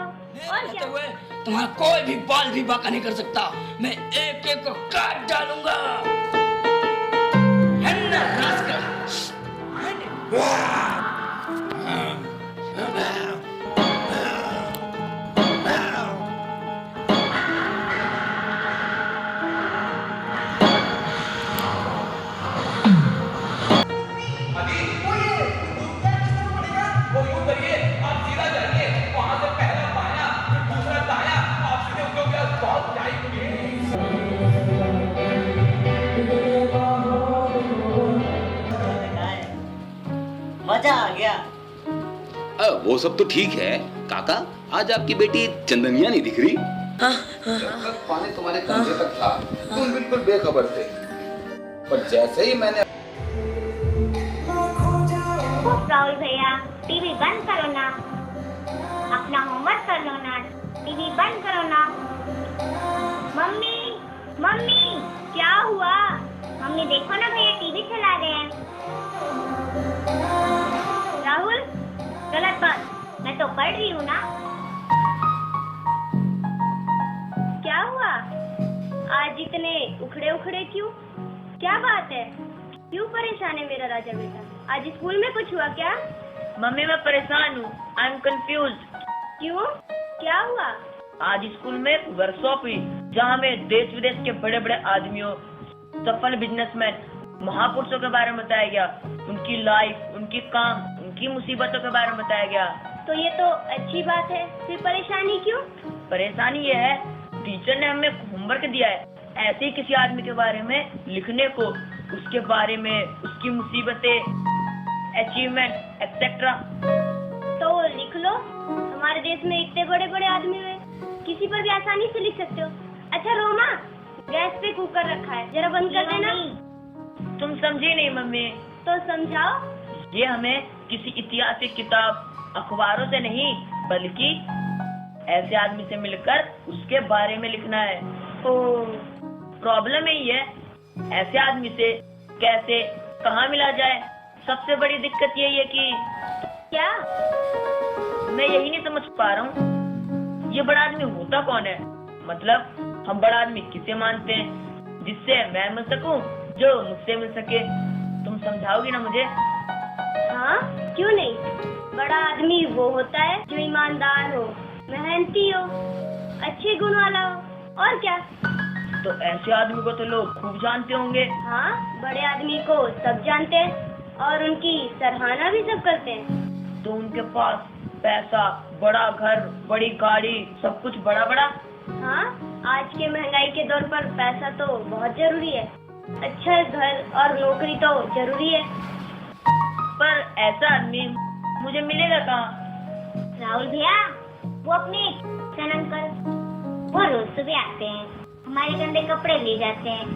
जाओ। और क्या? हुए तुम्हारा कोई भी बाल भी बांका नहीं कर सकता। मैं एक एक को काट डालूंगा। है ना रास्कल? मजा आ गया। वो सब तो ठीक है काका, आज आपकी बेटी चंदनिया नहीं दिख रही। जब तक पानी तुम्हारे कंधे तक था तुम बिल्कुल बेखबर थे, पर जैसे ही मैंने राहुल भैया टीवी बंद करो ना, अपना होमवर्क कर लो ना, टीवी बंद करो ना। मम्मी मम्मी क्या हुआ? मम्मी देखो ना भैया टीवी चला रहे हैं। राहुल गलत बात, मैं तो पढ़ रही हूँ ना। क्या हुआ आज इतने उखड़े उखड़े क्यों? क्या बात है? क्यों परेशान है मेरा राजा बेटा? आज स्कूल में कुछ हुआ क्या? मम्मी मैं परेशान हूँ, आई एम कंफ्यूज। क्यों? क्या हुआ? आज स्कूल में एक वर्कशॉप हुई जहाँ हमें देश विदेश के बड़े बड़े आदमियों, सफल बिजनेसमैन, महापुरुषों के बारे में बताया गया। उनकी लाइफ, उनकी काम, उनकी मुसीबतों के बारे में बताया गया। तो ये तो अच्छी बात है, फिर परेशानी क्यों? परेशानी ये है, टीचर ने हमें होमवर्क दिया है ऐसे ही किसी आदमी के बारे में लिखने को, उसके बारे में, उसकी मुसीबतें, अचीवमेंट एक्सेट्रा। तो लिख लो। हमारे देश में इतने बड़े बड़े आदमी हुए, किसी पर भी आसानी से लिख सकते हो। अच्छा रोमा, गैस पे कुकर रखा है, जरा बंद कर देना। तुम समझी नहीं मम्मी। तो समझाओ। ये हमें किसी ऐतिहासिक किताब, अखबारों से नहीं, बल्कि ऐसे आदमी से मिलकर उसके बारे में लिखना है। प्रॉब्लम यही है, ऐसे आदमी से कैसे, कहाँ मिला जाए। सबसे बड़ी दिक्कत यही है कि क्या? मैं यही नहीं समझ पा रहा हूँ, ये बड़ा आदमी होता कौन है? मतलब हम बड़ा आदमी किसे मानते हैं जिससे मैं मिल सकूं, जो मुझसे मिल सके? तुम समझाओगी ना मुझे? हाँ क्यों नहीं। बड़ा आदमी वो होता है जो ईमानदार हो, मेहनती हो, अच्छे गुण वाला हो। और क्या? तो ऐसे आदमी को तो लोग खूब जानते होंगे। हाँ, बड़े आदमी को सब जानते हैं और उनकी सराहना भी सब करते हैं। तो उनके पास पैसा, बड़ा घर, बड़ी गाड़ी, सब कुछ बड़ा बड़ा। हाँ, आज के महंगाई के दौर पर पैसा तो बहुत जरूरी है। अच्छा घर और नौकरी तो जरूरी है। पर ऐसा आदमी मुझे मिलेगा कहाँ? राहुल भैया, वो अपने अंकल, वो रोज सुबह आते हैं, हमारे गंदे कपड़े ले जाते हैं,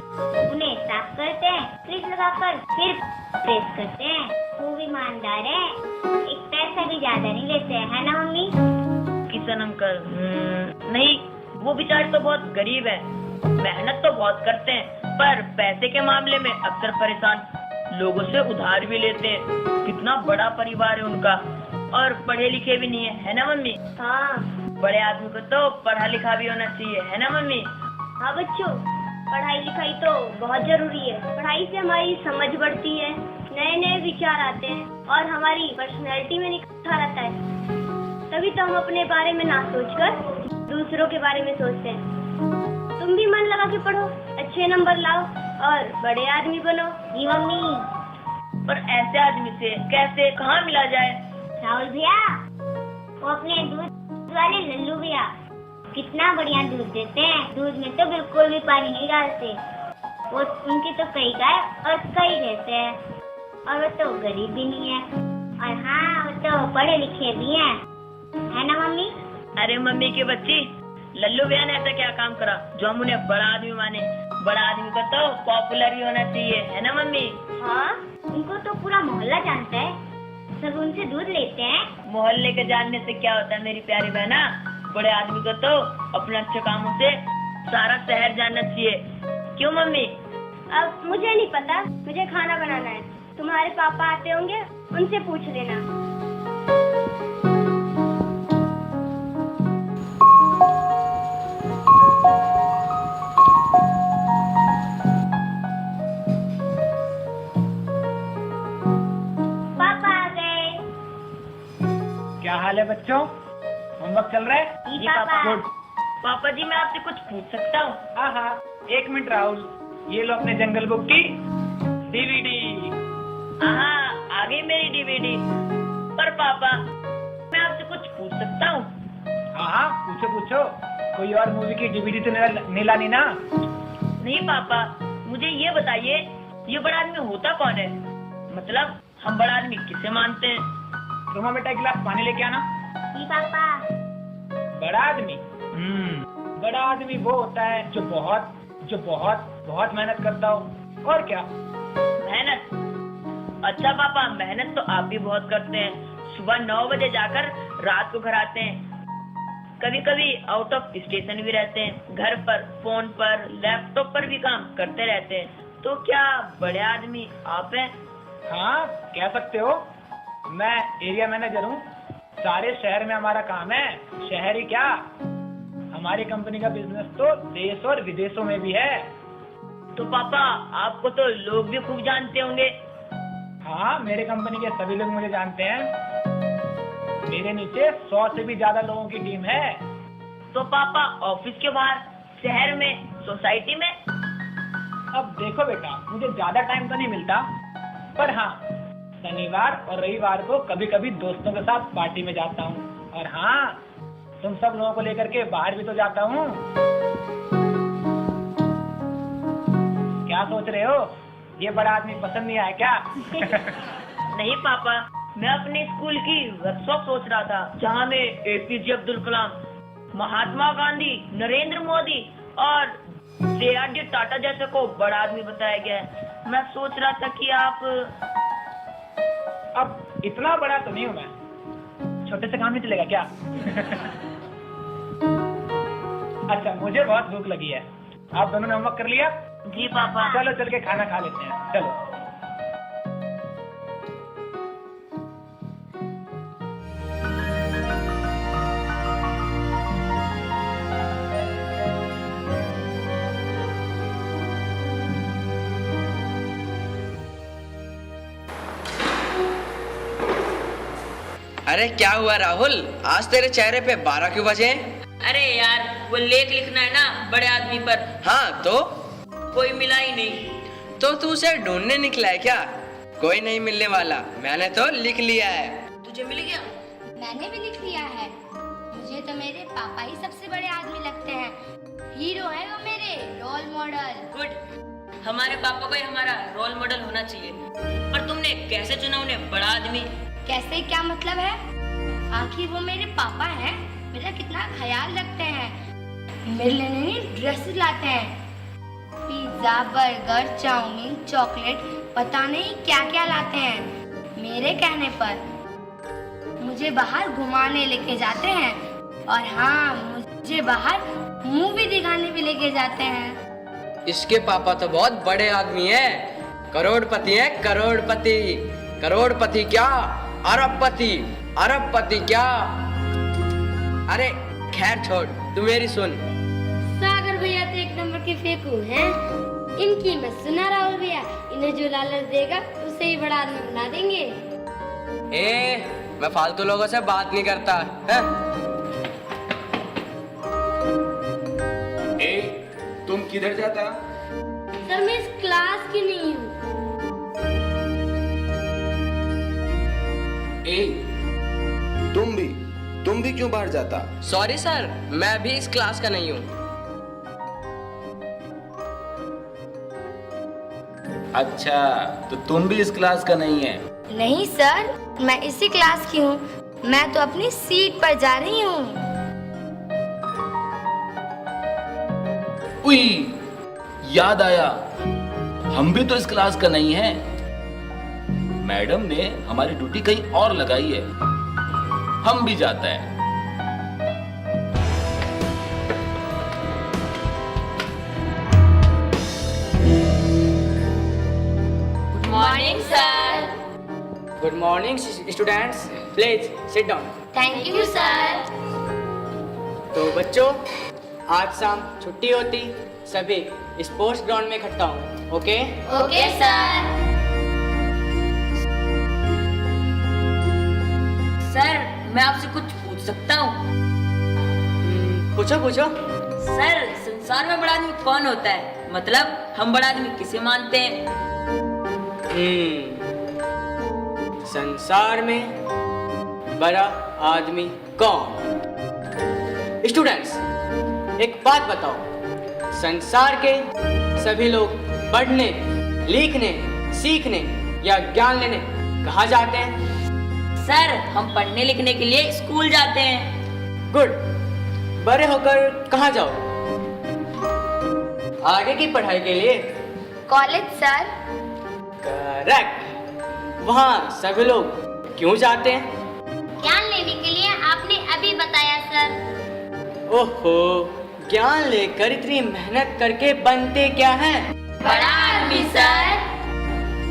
उन्हें साफ करते हैं, प्रेस लगाकर फिर प्रेस करते हैं। वो ईमानदार है, एक पैसा भी ज्यादा नहीं लेते हैं, है ना मम्मी? किशन अंकल? नहीं, वो बेचारे तो बहुत गरीब हैं, मेहनत तो बहुत करते हैं, पर पैसे के मामले में अक्सर परेशान, लोगों से उधार भी लेते हैं। कितना बड़ा परिवार है उनका, और पढ़े लिखे भी नहीं है ना मम्मी? हाँ। बड़े आदमी को तो पढ़ा लिखा भी होना चाहिए, है ना मम्मी? हाँ बच्चों, पढ़ाई लिखाई तो बहुत जरूरी है। पढ़ाई से हमारी समझ बढ़ती है, नए नए विचार आते हैं और हमारी पर्सनैलिटी में निखार आता है। तभी तो हम अपने बारे में ना सोचकर दूसरों के बारे में सोचते हैं। तुम भी मन लगा के पढ़ो, अच्छे नंबर लाओ और बड़े आदमी बनो। जी मम्मी। पर ऐसे आदमी से कैसे, कहाँ मिला जाए? राहुल भैया, वो अपने दूध वाले लल्लू भैया कितना बढ़िया दूध देते हैं। दूध में तो बिल्कुल भी पानी नहीं डालते। वो उनकी तो कई गाय और कई रहते हैं, और वो तो गरीब भी नहीं है, और हाँ वो तो पढ़े लिखे भी हैं, है ना मम्मी? अरे मम्मी की बच्ची, लल्लू भैया ने ऐसा क्या काम करा जो हम उन्हें बड़ा आदमी माने? बड़ा आदमी का तो पॉपुलर ही होना चाहिए, है ना मम्मी? हाँ, उनको तो पूरा मोहल्ला जानता है, सब उनसे दूध लेते हैं। मोहल्ले के जानने से क्या होता है मेरी प्यारी बहना? बड़े आदमी को तो अपने अच्छे कामों से सारा शहर जानना चाहिए। क्यों मम्मी? अब मुझे नहीं पता, मुझे खाना बनाना है। तुम्हारे पापा आते होंगे, उनसे पूछ लेना। बच्चों, होमवर्क चल रहा है? जी पापा। गुड। पापा जी मैं आपसे कुछ पूछ सकता हूँ? हाँ हाँ, 1 मिनट राहुल, ये लो अपने जंगल बुक की DVD। हाँ, आ गई मेरी DVD। पर पापा मैं आपसे कुछ पूछ सकता हूँ? हाँ हाँ, पूछो पूछो। कोई और मूवी की DVD तो नहीं लानी ना? नहीं पापा, मुझे ये बताइए, ये बड़ा आदमी होता कौन है? मतलब हम बड़ा आदमी किसे मानते हैं? रोमा बेटा, एक गिलास पानी लेके आना। जी पापा। बड़ा आदमी? बड़ा आदमी वो होता है जो बहुत बहुत मेहनत करता हो। और क्या? मेहनत? अच्छा पापा, मेहनत तो आप भी बहुत करते हैं। सुबह 9 बजे जाकर रात को घर आते हैं। कभी कभी आउट ऑफ स्टेशन भी रहते हैं। घर पर, फोन पर, लैपटॉप पर भी काम करते रहते हैं। तो क्या बड़े आदमी आप हैं? हाँ, कह सकते हो। मैं एरिया मैनेजर हूँ। सारे शहर में हमारा काम है। शहर ही क्या, हमारी कंपनी का बिजनेस तो देश और विदेशों में भी है। तो पापा आपको तो लोग भी खूब जानते होंगे। हाँ, मेरे कंपनी के सभी लोग मुझे जानते हैं। मेरे नीचे 100 से भी ज्यादा लोगों की टीम है। तो पापा ऑफिस के बाहर, शहर में, सोसाइटी में? अब देखो बेटा, मुझे ज्यादा टाइम तो नहीं मिलता, पर हाँ, शनिवार और रविवार को कभी कभी दोस्तों के साथ पार्टी में जाता हूँ। और हाँ, तुम सब लोगों को लेकर के बाहर भी तो जाता हूँ। क्या सोच रहे हो? ये बड़ा आदमी पसंद नहीं आया क्या? नहीं पापा, मैं अपने स्कूल की वर्कशॉप सोच रहा था, जहाँ में APJ अब्दुल कलाम, महात्मा गांधी, नरेंद्र मोदी और JRD टाटा जैसे को बड़ा आदमी बताया गया है। मैं सोच रहा था कि आप... अब इतना बड़ा तो नहीं हूँ मैं, छोटे से काम नहीं चलेगा क्या? अच्छा, मुझे बहुत भूख लगी है। आप दोनों ने होमवर्क कर लिया? जी पापा। चलो चल के खाना खा लेते हैं, चलो। अरे क्या हुआ राहुल, आज तेरे चेहरे पे 12 क्यों बजे? अरे यार, वो लेख लिखना है ना बड़े आदमी पर। हाँ तो? कोई मिला ही नहीं। तो तू उसे ढूंढने निकला है क्या? कोई नहीं मिलने वाला, मैंने तो लिख लिया है। तुझे मिल गया? मैंने भी लिख लिया है। मुझे तो मेरे पापा ही सबसे बड़े आदमी लगते हैं। हीरो है वो मेरे, रोल मॉडल। गुड, हमारे पापा को ही हमारा रोल मॉडल होना चाहिए। पर तुमने कैसे चुना उन्हें बड़ा आदमी? कैसे, क्या मतलब है? आखिर वो मेरे पापा हैं, मेरा कितना ख्याल रखते हैं। मेरे लिए नई ड्रेसेस लाते हैं, पिज्जा, बर्गर, चाउमीन, चॉकलेट, पता नहीं क्या क्या लाते हैं। मेरे कहने पर मुझे बाहर घुमाने लेके जाते हैं। और हाँ, मुझे बाहर मूवी दिखाने भी लेके जाते हैं। इसके पापा तो बहुत बड़े आदमी हैं, करोड़पति हैं, करोड़पति। करोड़पति क्या, अरबपति। अरबपति क्या? अरे खैर छोड़, तू मेरी सुन। सागर भैया तो 1 नंबर के फेंकू हैं। इनकी मैं सुना राहुल भैया, इन्हें जो लालच देगा उसे ही बड़ा आदमी बना देंगे। मैं फालतू लोगों से बात नहीं करता है? तुम किधर जाता? सर मैं इस क्लास की नहीं हूँ। तुम भी क्यों बाहर जाता? सॉरी सर, मैं भी इस क्लास का नहीं हूँ। अच्छा, तो तुम भी इस क्लास का नहीं है? नहीं सर, मैं इसी क्लास की हूँ। मैं तो अपनी सीट पर जा रही हूँ। उई, याद आया, हम भी तो इस क्लास का नहीं है। मैडम ने हमारी ड्यूटी कहीं और लगाई है, हम भी जाते हैं। Good morning sir. Good morning students, please sit down. Thank you sir. तो बच्चों, आज शाम छुट्टी होती, सभी स्पोर्ट्स ग्राउंड में इकट्ठा हूँ, ओके? Okay sir. सर मैं आपसे कुछ पूछ सकता हूँ? पूछो पूछो। सर, संसार में बड़ा आदमी कौन होता है? मतलब हम बड़ा आदमी किसे मानते हैं? संसार में बड़ा आदमी कौन? स्टूडेंट्स, एक बात बताओ, संसार के सभी लोग पढ़ने, लिखने, सीखने या ज्ञान लेने कहाँ जाते हैं? सर, हम पढ़ने लिखने के लिए स्कूल जाते हैं। गुड। बड़े होकर कहाँ जाओ? आगे की पढ़ाई के लिए? College sir. करेक्ट। वहाँ सभी लोग क्यों जाते हैं? ज्ञान लेने के लिए, आपने अभी बताया सर। ओहो, ज्ञान लेकर इतनी मेहनत करके बनते क्या हैं? बड़ा आदमी सर।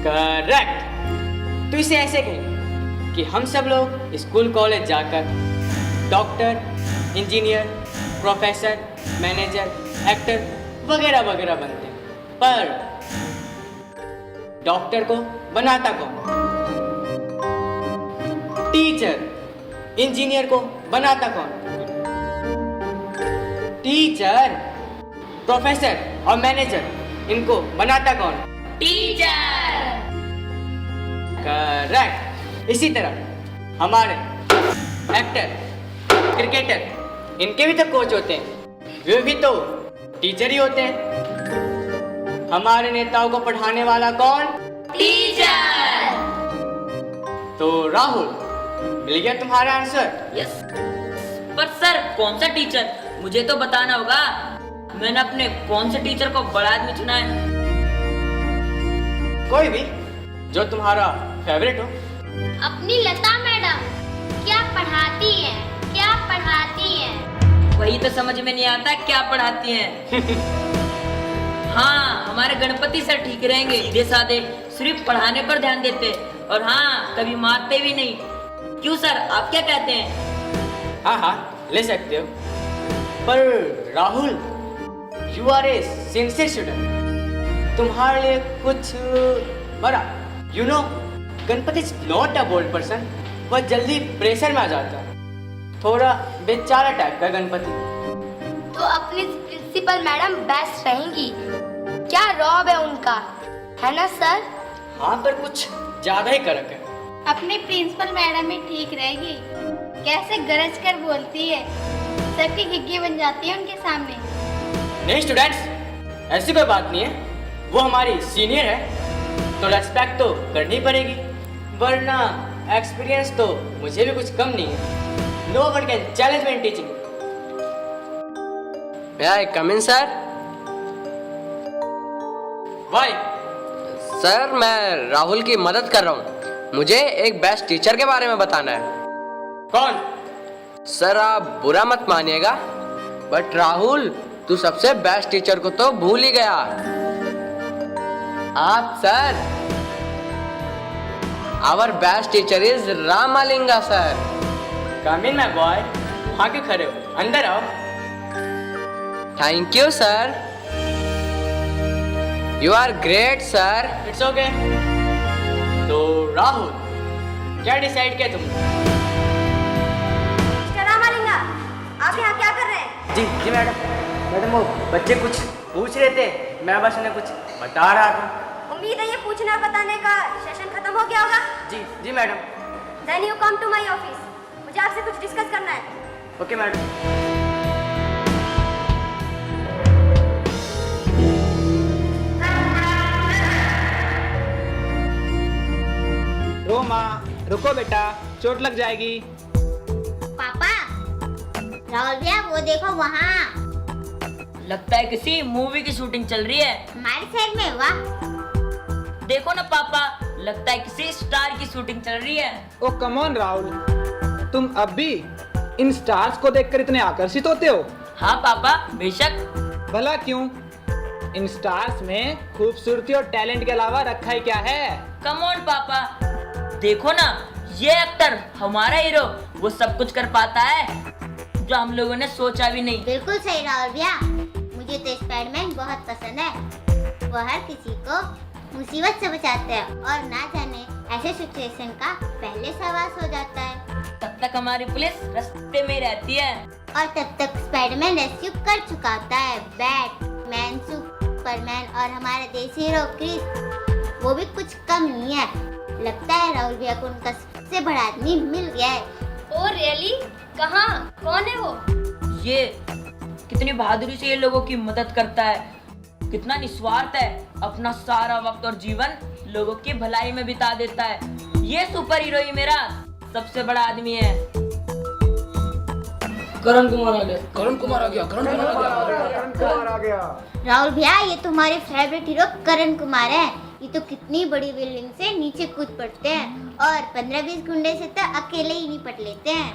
करेक्ट। तो इसे ऐसे कहें कि हम सब लोग स्कूल कॉलेज जाकर doctor, engineer, professor, manager, actor वगैरह वगैरह बनते हैं। पर डॉक्टर को बनाता कौन? टीचर। इंजीनियर को बनाता कौन? टीचर। प्रोफेसर और मैनेजर, इनको बनाता कौन? टीचर। करेक्ट। इसी तरह हमारे एक्टर, क्रिकेटर, इनके भी तो कोच होते हैं, वे भी तो टीचर ही होते हैं। हमारे नेताओं को पढ़ाने वाला कौन? टीचर। तो राहुल, मिल गया तुम्हारा आंसर? यस। पर सर, कौन सा टीचर? मुझे तो बताना होगा। मैंने अपने कौन से टीचर को बड़ा आदमी चुना है? कोई भी जो तुम्हारा फेवरेट हो। अपनी लता मैडम क्या पढ़ाती हैं? क्या पढ़ाती हैं? वही तो समझ में नहीं आता क्या पढ़ाती हैं। हाँ, हमारे गणपति सर ठीक रहेंगे, सीधे साधे, सिर्फ पढ़ाने पर ध्यान देते, और हाँ, कभी मारते भी नहीं। क्यों सर, आप क्या कहते हैं? हाँ हाँ, ले सकते हो। पर Rahul, you are a sincere student. तुम्हारे लिए कुछ बड़ा, you know, Ganpati is not a bold person. वह जल्दी प्रेशर में आ जाता है, थोड़ा बेचारा टाइप का गणपति। तो अपनी प्रिंसिपल मैडम बेस्ट रहेंगी। क्या रॉब है उनका, है ना सर? हाँ, पर कुछ ज्यादा ही करक है। अपनी प्रिंसिपल मैडम ही ठीक रहेगी। कैसे गरज कर बोलती है, सबकी घिग्गी बन जाती है उनके सामने। नहीं स्टूडेंट्स, ऐसी कोई बात नहीं है। वो हमारी सीनियर है तो रेस्पेक्ट तो करनी पड़ेगी, वरना एक्सपीरियंस तो मुझे भी कुछ कम नहीं है। No one can challenge me in teaching. May I come in, sir? Why? Sir, मैं राहुल की मदद कर रहा हूँ। मुझे एक बेस्ट टीचर के बारे में बताना है। कौन? सर, आप बुरा मत मानिएगा, बट राहुल, तू सबसे बेस्ट टीचर को तो भूल ही गया। आप sir. Our best teacher is Ramalinga sir. Come in my boy. वहाँ क्यों खड़े हो, अंदर आओ। Thank you sir. You are great sir. It's okay. तो राहुल, क्या डिसाइड किया तुमने? रामालिंगा, आप यहाँ क्या कर रहे हैं? जी जी मैडम। मैडम, वो बच्चे कुछ पूछ रहे थे, मैं बस उन्हें कुछ बता रहा था। उम्मीद है ये पूछना बताने का सेशन खत्म हो गया होगा। जी जी madam. Then you come to my office. मुझे आपसे कुछ डिस्कस करना है। Okay madam. रोमा, रुको बेटा, चोट लग जाएगी। पापा, राहुल भैया वो देखो वहाँ, लगता है किसी मूवी की शूटिंग चल रही है। हमारे साइड में। वाह, देखो ना पापा, लगता है किसी स्टार की शूटिंग चल रही है। ओ कम ऑन राहुल, तुम अब भी इन स्टार्स को देखकर इतने आकर्षित होते हो? हाँ पापा, बेशक। भला क्यों? इन स्टार्स में खूबसूरती और टैलेंट के अलावा रखा ही क्या है? कम ऑन पापा, देखो ना, ये एक्टर हमारा हीरो, वो सब कुछ कर पाता है जो हम लोगों ने सोचा भी नहीं। बिल्कुल सही राहुल भैया, मुझे तो स्पाइडरमैन बहुत पसंद है। वो हर किसी को मुसीबत से बचाते हैं और ना जाने ऐसे सिचुएशन का पहले से आवाज हो जाता है। तब तब तक हमारी पुलिस रास्ते में रहती है। और तब तक स्पाइडरमैन रेस्क्यू कर चुका होता है बैटमैन, सुपरमैन और हमारा देसी हीरो क्रिस वो भी कुछ कम नहीं है। लगता है राहुल भैया को उनका सबसे बड़ा आदमी मिल गया है। Oh really? कहाँ? कौन है वो? ये कितनी बहादुरी से ये लोगों की मदद करता है, कितना निस्वार्थ है, अपना सारा वक्त और जीवन लोगों की भलाई में बिता देता है। ये सुपर हीरो ही मेरा सबसे बड़ा आदमी है। करण कुमार आ गया। करण कुमार आ गया। राहुल भैया ये तुम्हारे फेवरेट हीरो करण कुमार है। ये तो कितनी बड़ी बिल्डिंग से नीचे कूद पड़ते हैं और 15-20 गुंडे से तो अकेले ही निपट लेते हैं।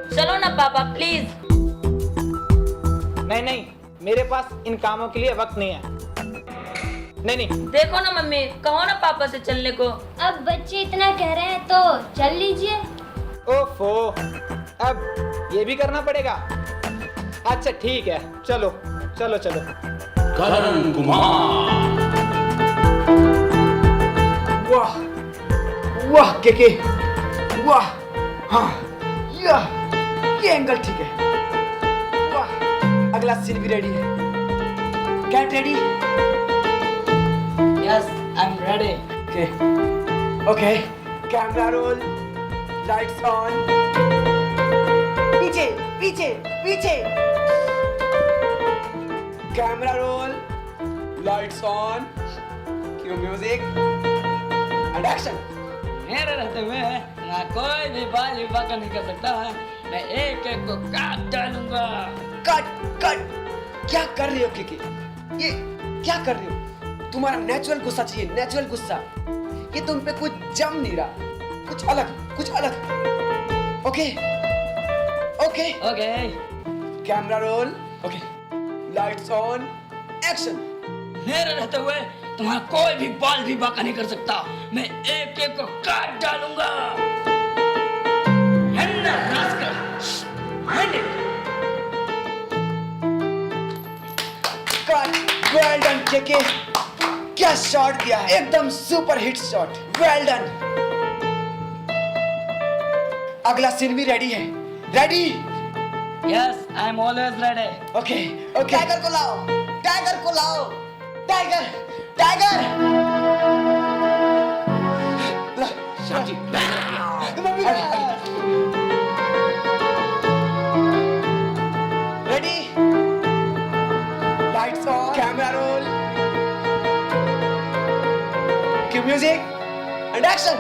चलो ना पापा प्लीज। नहीं, मेरे पास इन कामों के लिए वक्त नहीं है। नहीं। देखो ना मम्मी, कहो ना पापा से चलने को। अब बच्चे इतना कह रहे हैं तो चल लीजिए। ओफो, अब ये भी करना पड़ेगा। अच्छा ठीक है, चलो। करण कुमार। वाह के वाह। हाँ ये एंगल ठीक है। वाह, अगला सीन भी रेडी है। Get ready. Yes I am ready. Okay camera roll, lights on. पीछे camera roll, lights on, cue music and action. मेरे रहते हुए ना कोई भी बाल भी बाका नहीं कर सकता है। मैं एक एक को काट डालूंगा। कट। क्या कर रहे हो किकी? ये क्या कर रहे हो? तुम्हारा नेचुरल गुस्सा चाहिए, नेचुरल गुस्सा। ये तुम पे कुछ जम नहीं रहा, कुछ अलग। Okay camera role, okay lights on, action. मेरे रहते हुए तुम्हारा कोई भी बाल भी बाका नहीं कर सकता। मैं एक एक को काट डालूंगा। वेल डन केके, क्या शॉट दिया है, एकदम super hit shot. Well done. अगला सीन भी रेडी है। Ready? Yes I am always ready. Okay tiger को लाओ। Tiger. Shyam ji, ready? Lights on, camera roll, cue music and action.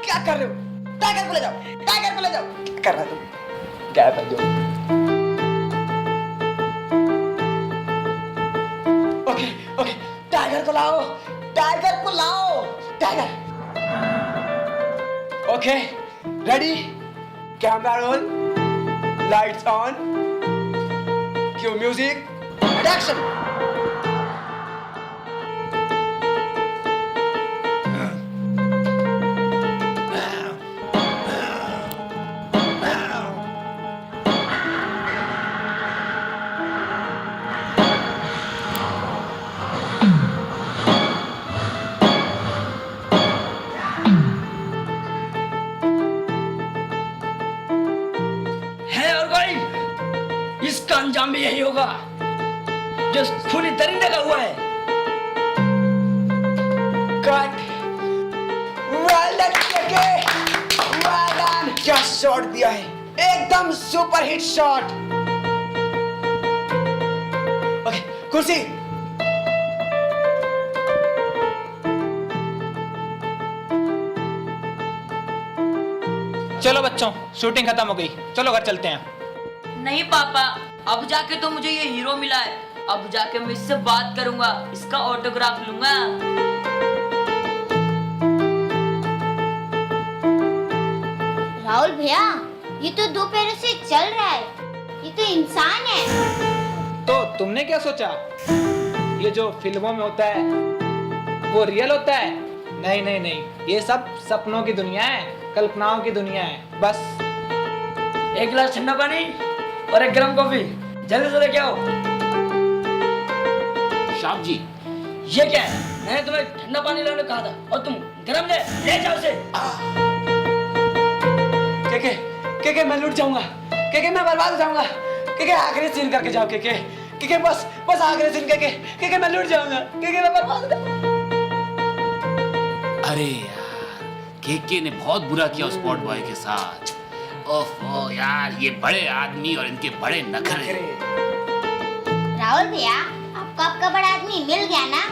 क्या कर रहे हो? टाइगर को ले जाओ। क्या कर रहा है तुम? क्या कर दो? ओके टाइगर को लाओ। Tiger. Okay ready? Camera roll, lights on, cue music and action. इसका अंजाम भी यही होगा जो खूनी दरिंदे का हुआ है। कट। Well done. क्या शॉट दिया है, एकदम सुपर हिट शॉट। ओके कुर्सी। चलो बच्चों, शूटिंग खत्म हो गई, चलो घर चलते हैं। नहीं पापा, अब जाके तो मुझे ये हीरो मिला है, अब जाके मैं इससे बात करूंगा, इसका ऑटोग्राफ लूंगा। राहुल भैया, ये तो दो पैरों से चल रहा है, ये तो इंसान है। तो तुमने क्या सोचा, ये जो फिल्मों में होता है वो रियल होता है? नहीं, ये सब सपनों की दुनिया है, कल्पनाओं की दुनिया है बस। एक गिलास ठंडा पानी। और एक गरम कॉफी जल्दी से लेके आओ। साहब जी, ये क्या है? मैंने तुम्हें ठंडा पानी लाने कहा था और तुम गरम ले जाओ उसे। के मैं लुट जाऊंगा, के मैं बर्बाद हो जाऊंगा, के आखिरी सीन करके जाओ, के बस आखिरी सीन के मैं लुट जाऊंगा, के मैं बर्बाद हो जाऊंगा। अरे यार, केके ने बहुत बुरा किया उस स्पॉट बॉय के साथ। ओहो यार, ये बड़े आदमी और इनके बड़े नखरे। राहुल भैया, आपको आपका बड़ा आदमी मिल गया ना?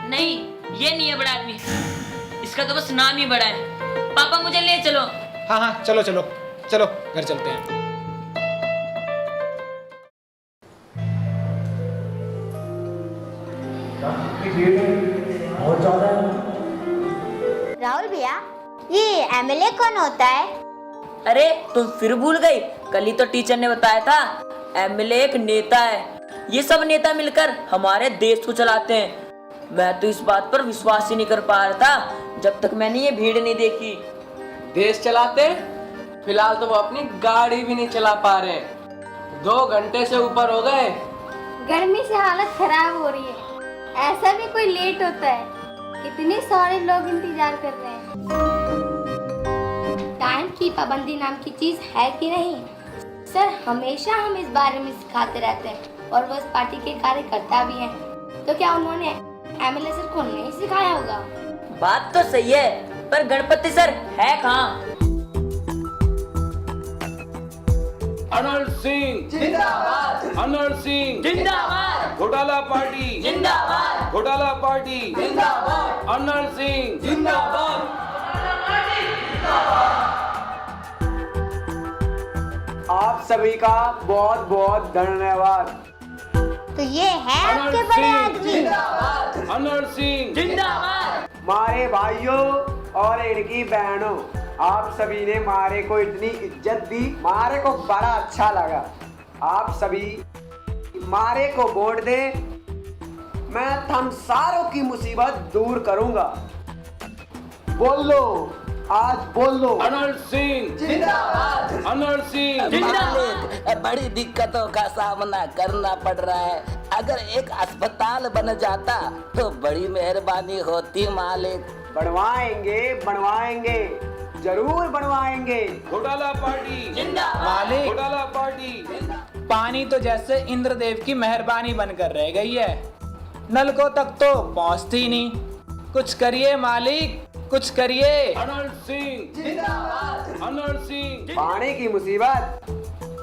नहीं, ये नहीं है बड़ा आदमी, इसका तो बस नाम ही बड़ा है। पापा मुझे ले चलो। हाँ चलो चलो चलो, घर चलते हैं। राहुल भैया, ये एमएलए कौन होता है? अरे तुम फिर भूल गई? कल ही तो टीचर ने बताया था, एमएलए एक नेता है। ये सब नेता मिलकर हमारे देश को चलाते हैं। मैं तो इस बात पर विश्वास ही नहीं कर पा रहा था जब तक मैंने ये भीड़ नहीं देखी। देश चलाते? फिलहाल तो वो अपनी गाड़ी भी नहीं चला पा रहे। 2 घंटे से ऊपर हो गए। गर्मी से हालत खराब हो रही है। ऐसा भी कोई लेट होता है? कितने सारे लोग इंतजार कर रहे हैं। टाइम की पाबंदी नाम की चीज है कि नहीं? सर हमेशा हम इस बारे में सिखाते रहते हैं और वो इस पार्टी के कार्यकर्ता भी हैं। तो क्या उन्होंने एमएलए सर को नहीं सिखाया होगा? बात तो सही है, पर गणपति सर है कहाँ? अनल सिंह जिंदाबाद, अनल सिंह जिंदाबाद, घोटाला पार्टी जिंदाबाद, घोटाला पार्टी जिंदाबाद, अनल सिंह जिंदाबाद। आप सभी का बहुत बहुत धन्यवाद। तो ये है आपके बड़े आदमी। अनल सिंह जिंदाबाद। मारे भाइयों और इनकी बहनों, आप सभी ने मारे को इतनी इज्जत दी, मारे को बड़ा अच्छा लगा। आप सभी मारे को वोट दें, मैं हम सारों की मुसीबत दूर करूंगा। बोल लो, आज बोल लो। अनल सिंह जिंदाबाद, अनल सिंह मालिक, बड़ी दिक्कतों का सामना करना पड़ रहा है। अगर एक अस्पताल बन जाता तो बड़ी मेहरबानी होती मालिक। बनवाएंगे बनवाएंगे, जरूर बनवाएंगे। घोटाला पार्टी मालिक, घोटाला पार्टी। पानी तो जैसे इंद्रदेव की मेहरबानी बनकर रह गई है, नलकों तक तो पहुंचती ही नहीं। कुछ करिए मालिक, कुछ करिए। अनल सिंह अनल सिंह पानी की मुसीबत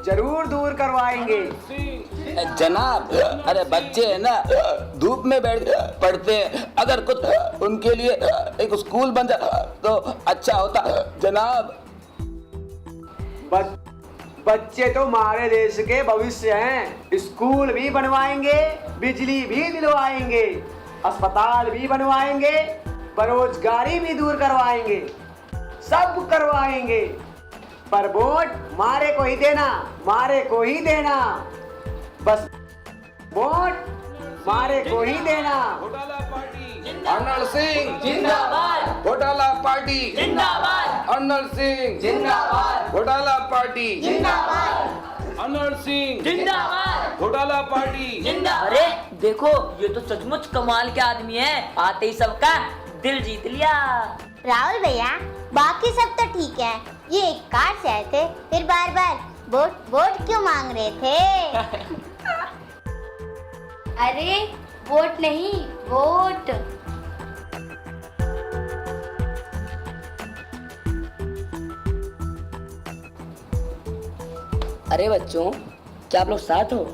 जरूर दूर करवाएंगे। जनाब, अरे बच्चे है ना, धूप में बैठ पढ़ते हैं। अगर कुछ उनके लिए एक स्कूल बन जाए तो अच्छा होता जनाब। बच्चे तो हमारे देश के भविष्य हैं। स्कूल भी बनवाएंगे, बिजली भी दिलवाएंगे, अस्पताल भी बनवाएंगे, बेरोजगारी भी दूर करवाएंगे, सब करवाएंगे। पर वोट मारे को ही देना, मारे को ही देना, बस वोट मारे को ही देना। घोटाला पार्टी अनल सिंह जिंदाबाद, घोटाला पार्टी जिंदाबाद, अनल सिंह जिंदाबाद, घोटाला पार्टी जिंदाबाद, अनल सिंह जिंदाबाद, घोटाला पार्टी जिंदाबाद। अरे देखो, ये तो सचमुच कमाल के आदमी है। आते ही सबका दिल जीत लिया। राहुल भैया, बाकी सब तो ठीक है, ये एक कार से आए थे, फिर बार बार वोट वोट क्यों मांग रहे थे? अरे वोट नहीं, वोट। अरे बच्चों, क्या आप लोग साथ हो?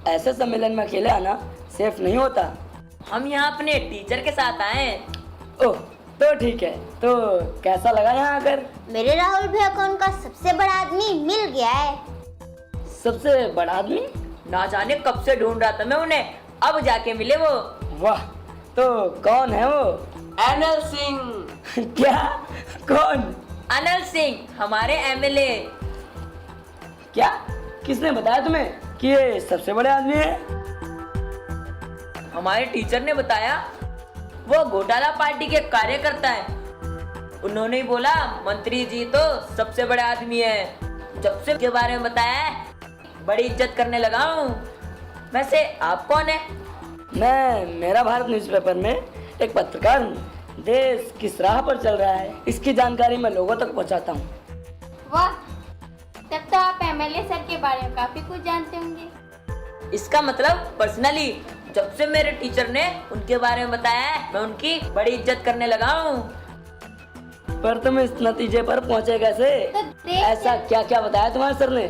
ऐसे सम्मेलन में अकेले आना सेफ नहीं होता। हम यहाँ अपने टीचर के साथ आए हैं। ओह, तो ठीक है। तो कैसा लगा यहाँ आकर? मेरे राहुल भैया को उनका सबसे बड़ा आदमी मिल गया है। सबसे बड़ा आदमी? ना जाने कब से ढूंढ रहा था मैं उन्हें, अब जाके मिले वो। वाह, तो कौन है वो? अनल सिंह। क्या? कौन? अनल सिंह, हमारे एमएलए। क्या? किसने बताया तुम्हें कि ये सबसे बड़े आदमी है? हमारे टीचर ने बताया। वो घोटाला पार्टी के कार्यकर्ता हैं। उन्होंने ही बोला मंत्री जी तो सबसे बड़े आदमी है। जब से के बारे में बताया है बड़ी इज्जत करने लगा हूँ। वैसे आप कौन है? मैं मेरा भारत न्यूज़पेपर में एक पत्रकार हूँ। देश किस राह पर चल रहा है इसकी जानकारी मैं लोगों तक पहुँचाता हूँ। वाह, तब तो आप एमएलए सर के बारे में काफी कुछ जानते होंगे। इसका मतलब पर्सनली जब से मेरे टीचर ने उनके बारे में बताया है मैं उनकी बड़ी इज्जत करने लगा हूँ। पर तुम इस नतीजे पर पहुँचे कैसे? तो ऐसा क्या क्या बताया तुम्हारे सर ने?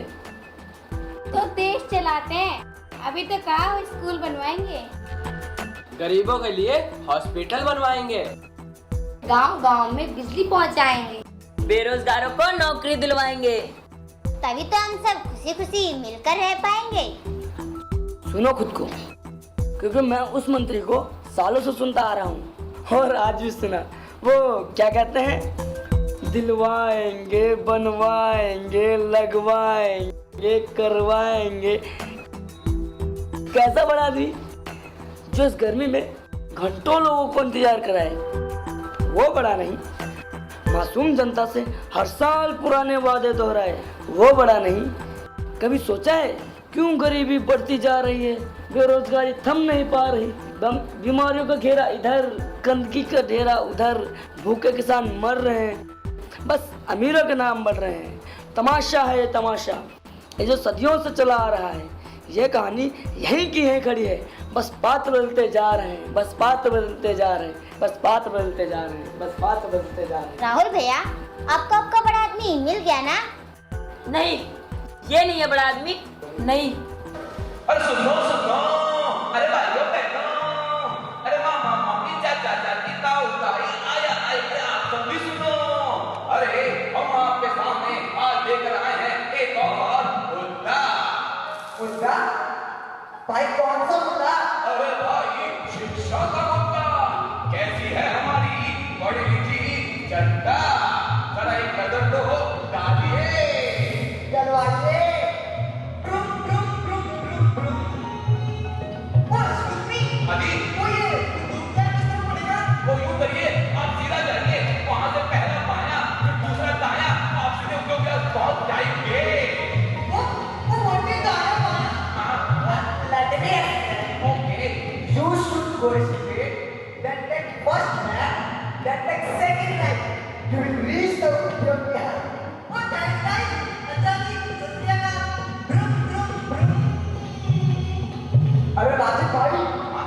तो देश चलाते हैं। अभी तो कहा वो स्कूल बनवाएंगे, गरीबों के लिए हॉस्पिटल बनवाएंगे, गांव-गांव में बिजली पहुंचाएंगे, बेरोजगारों को नौकरी दिलवाएंगे। तभी तो हम सब खुशी खुशी मिलकर रह पाएंगे। सुनो खुद को, क्योंकि मैं उस मंत्री को सालों से सुनता आ रहा हूँ और आज भी सुना। वो क्या कहते हैं? दिलवाएंगे, बनवाएंगे, लगवाएंगे, करवाएंगे। कैसा बड़ा आदमी जो इस गर्मी में घंटों लोगों को इंतजार कराए। वो बड़ा नहीं, मासूम जनता से हर साल पुराने वादे दोहराए। वो बड़ा नहीं। कभी सोचा है क्यों गरीबी बढ़ती जा रही है, बेरोजगारी थम नहीं पा रही, बीमारियों का घेरा इधर, गंदगी का ढेरा उधर, भूखे किसान मर रहे हैं, बस अमीरों के नाम बढ़ रहे हैं। तमाशा है ये तमाशा, ये जो सदियों से चला आ रहा है। ये कहानी यहीं की यहीं खड़ी है, बस पात्र बदलते जा रहे हैं, बस पात्र बदलते जा रहे हैं, बस पात्र बदलते जा रहे हैं, बस पात्र बदलते जा रहे हैं। राहुल भैया, आपको आपका बड़ा आदमी मिल गया ना? नहीं, ये नहीं है बड़ा आदमी, नहीं। अरे सुनो सुनो, अरे भाइयों बहनों, अरे मामा मामी चाचा चाची ताऊ ताई आया आया, आप सब भी सुनो। अरे हम आपके सामने आज लेकर आए हैं एक और मुद्दा। मुद्दा? भाई कौन सा मुद्दा? अरे भाई शिक्षा का मुद्दा। कैसी है हमारी पढ़ी लिखी जनता? जरा एक नजर तो डालिए। डलवाइए। अली वो यूं करिए, आप सीधा जाइए, वहां से पहला पाया फिर दूसरा दाया, आप सीधे उनके बहुत जाएंगे। Okay, You should go straight, then take first lap, then take second lap. You will reach the Utopia. What time? अरे राजीव भाई,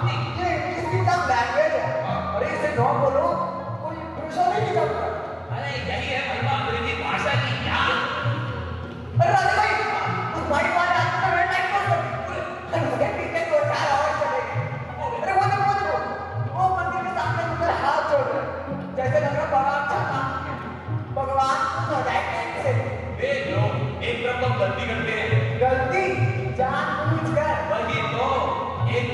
ये इंग्लिश की टफ लैंग्वेज है, अरे इसे न बोलो कोई इंप्रेशन नहीं निकलता। अरे यही है महिमा अंग्रेजी भाषा की ज्ञान। अरे राजीव भाई, उस भाई वाले आदमी का वेट टाइम कर। अरे मुझे पीछे 2-4 आवर चलेंगे। अरे वो देखो, वो मंदिर के सामने मुझे हाथ जोड़ रहे, जैसे लग रहा बड़ा अच्छा काम किया। भगवान खुश हो जाएंगे इनसे। देख लो, एक तरफ तो गलती करते हैं, गलती जानबूझकर। वही तो, एक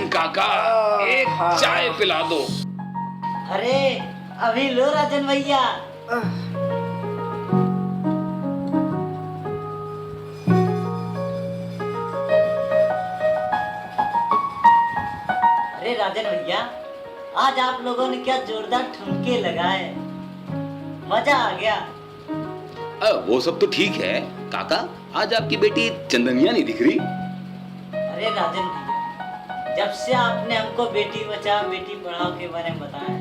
काका एक चाय पिला दो। अरे अभी लो राजन भैया। अरे राजन भैया, आज आप लोगों ने क्या जोरदार ठुमके लगाए, मजा आ गया। वो सब तो ठीक है काका, आज आपकी बेटी चंदनिया नहीं दिख रही। अरे राजन भैया, जब से आपने हमको बेटी बचाओ बेटी पढ़ाओ के बारे में बताया,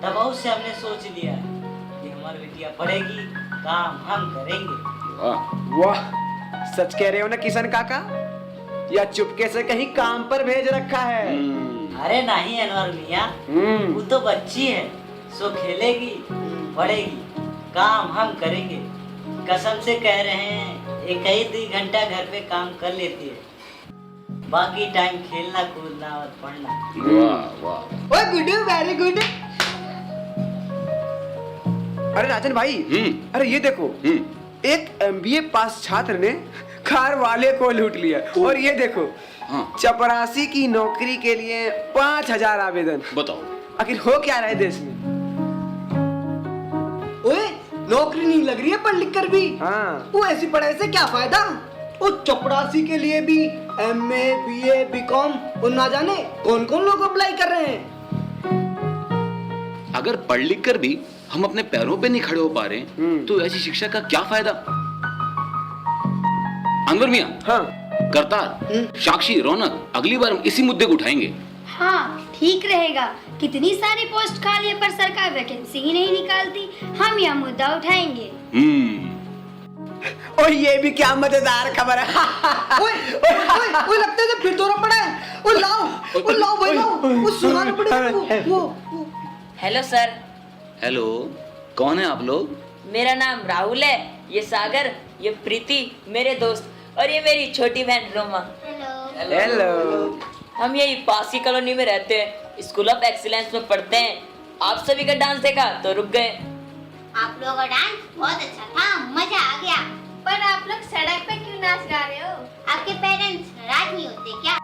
तब से हमने सोच लिया कि हमारी बेटिया पढ़ेगी, काम हम करेंगे। वाह, सच कह रहे हो ना किशन काका, या चुपके से कहीं काम पर भेज रखा है? अरे नहीं अनवर मियाँ, वो तो बच्ची है, सो खेलेगी पढ़ेगी, काम हम करेंगे। कसम से कह रहे हैं, एक ही 2 घंटा घर पे काम कर लेती है, बाकी टाइम खेलना कूदना और पढ़ना। वाह वाह। ओए गुड, वेरी गुड। अरे राजन भाई, अरे ये देखो, एक MBA पास छात्र ने कार वाले को लूट लिया, और ये देखो चपरासी की नौकरी के लिए 5000 आवेदन। बताओ आखिर हो क्या रहा है देश में? ओए, नौकरी नहीं लग रही है पढ़ लिख कर भी। हाँ। वो ऐसी पढ़ाई से क्या फायदा? वो चपरासी के लिए भी MA, BA, BCom और ना जाने कौन कौन लोग अप्लाई कर रहे हैं। अगर पढ़ लिख कर भी हम अपने पैरों पे नहीं खड़े हो पा रहे, तो ऐसी शिक्षा का क्या फायदा? अनवर मियाँ, हाँ। करतार, साक्षी, रौनक, अगली बार हम इसी मुद्दे को उठाएंगे। हाँ ठीक रहेगा। कितनी सारी पोस्ट खाली है पर सरकार वैकेंसी ही नहीं निकालती। हम यह मुद्दा उठाएंगे। और ये भी क्या मजेदार खबर है। ओए, ओए, ओए, ओए, लगता है फिर दौरा पड़ा है। ओए लाओ भाई लाओ, वो सुनाना पड़ेगा। वो हेलो सर। हेलो, कौन है आप लोग? मेरा नाम राहुल है, ये सागर, ये प्रीति मेरे दोस्त, और ये मेरी छोटी बहन रोमा। हेलो। हम यही पास की कॉलोनी में रहते हैं, स्कूल ऑफ एक्सीलेंस में पढ़ते हैं। आप सभी का डांस देखा तो रुक गए। आप लोगों का डांस बहुत अच्छा था, मजा आ गया। पर आप लोग सड़क पे क्यों नाच गा रहे हो? आपके पेरेंट्स नाराज नहीं होते क्या?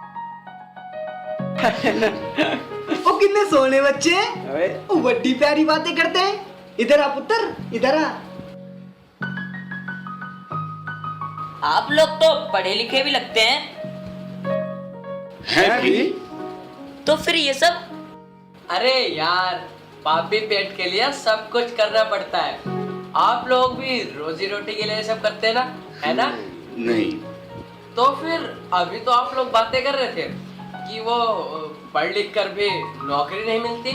वो कितने सोने बच्चे हैं, वो बड़ी प्यारी बातें करते हैं। इधर आ पुत्र, इधर आ। आप लोग तो पढ़े लिखे भी लगते हैं। है भी? तो फिर ये सब? अरे यार, पापी पेट के लिए सब कुछ करना पड़ता है। आप लोग भी रोजी रोटी के लिए सब करते हैं ना, है ना? नहीं। तो फिर अभी तो आप लोग बातें कर रहे थे कि वो पढ़ लिख कर भी नौकरी नहीं मिलती।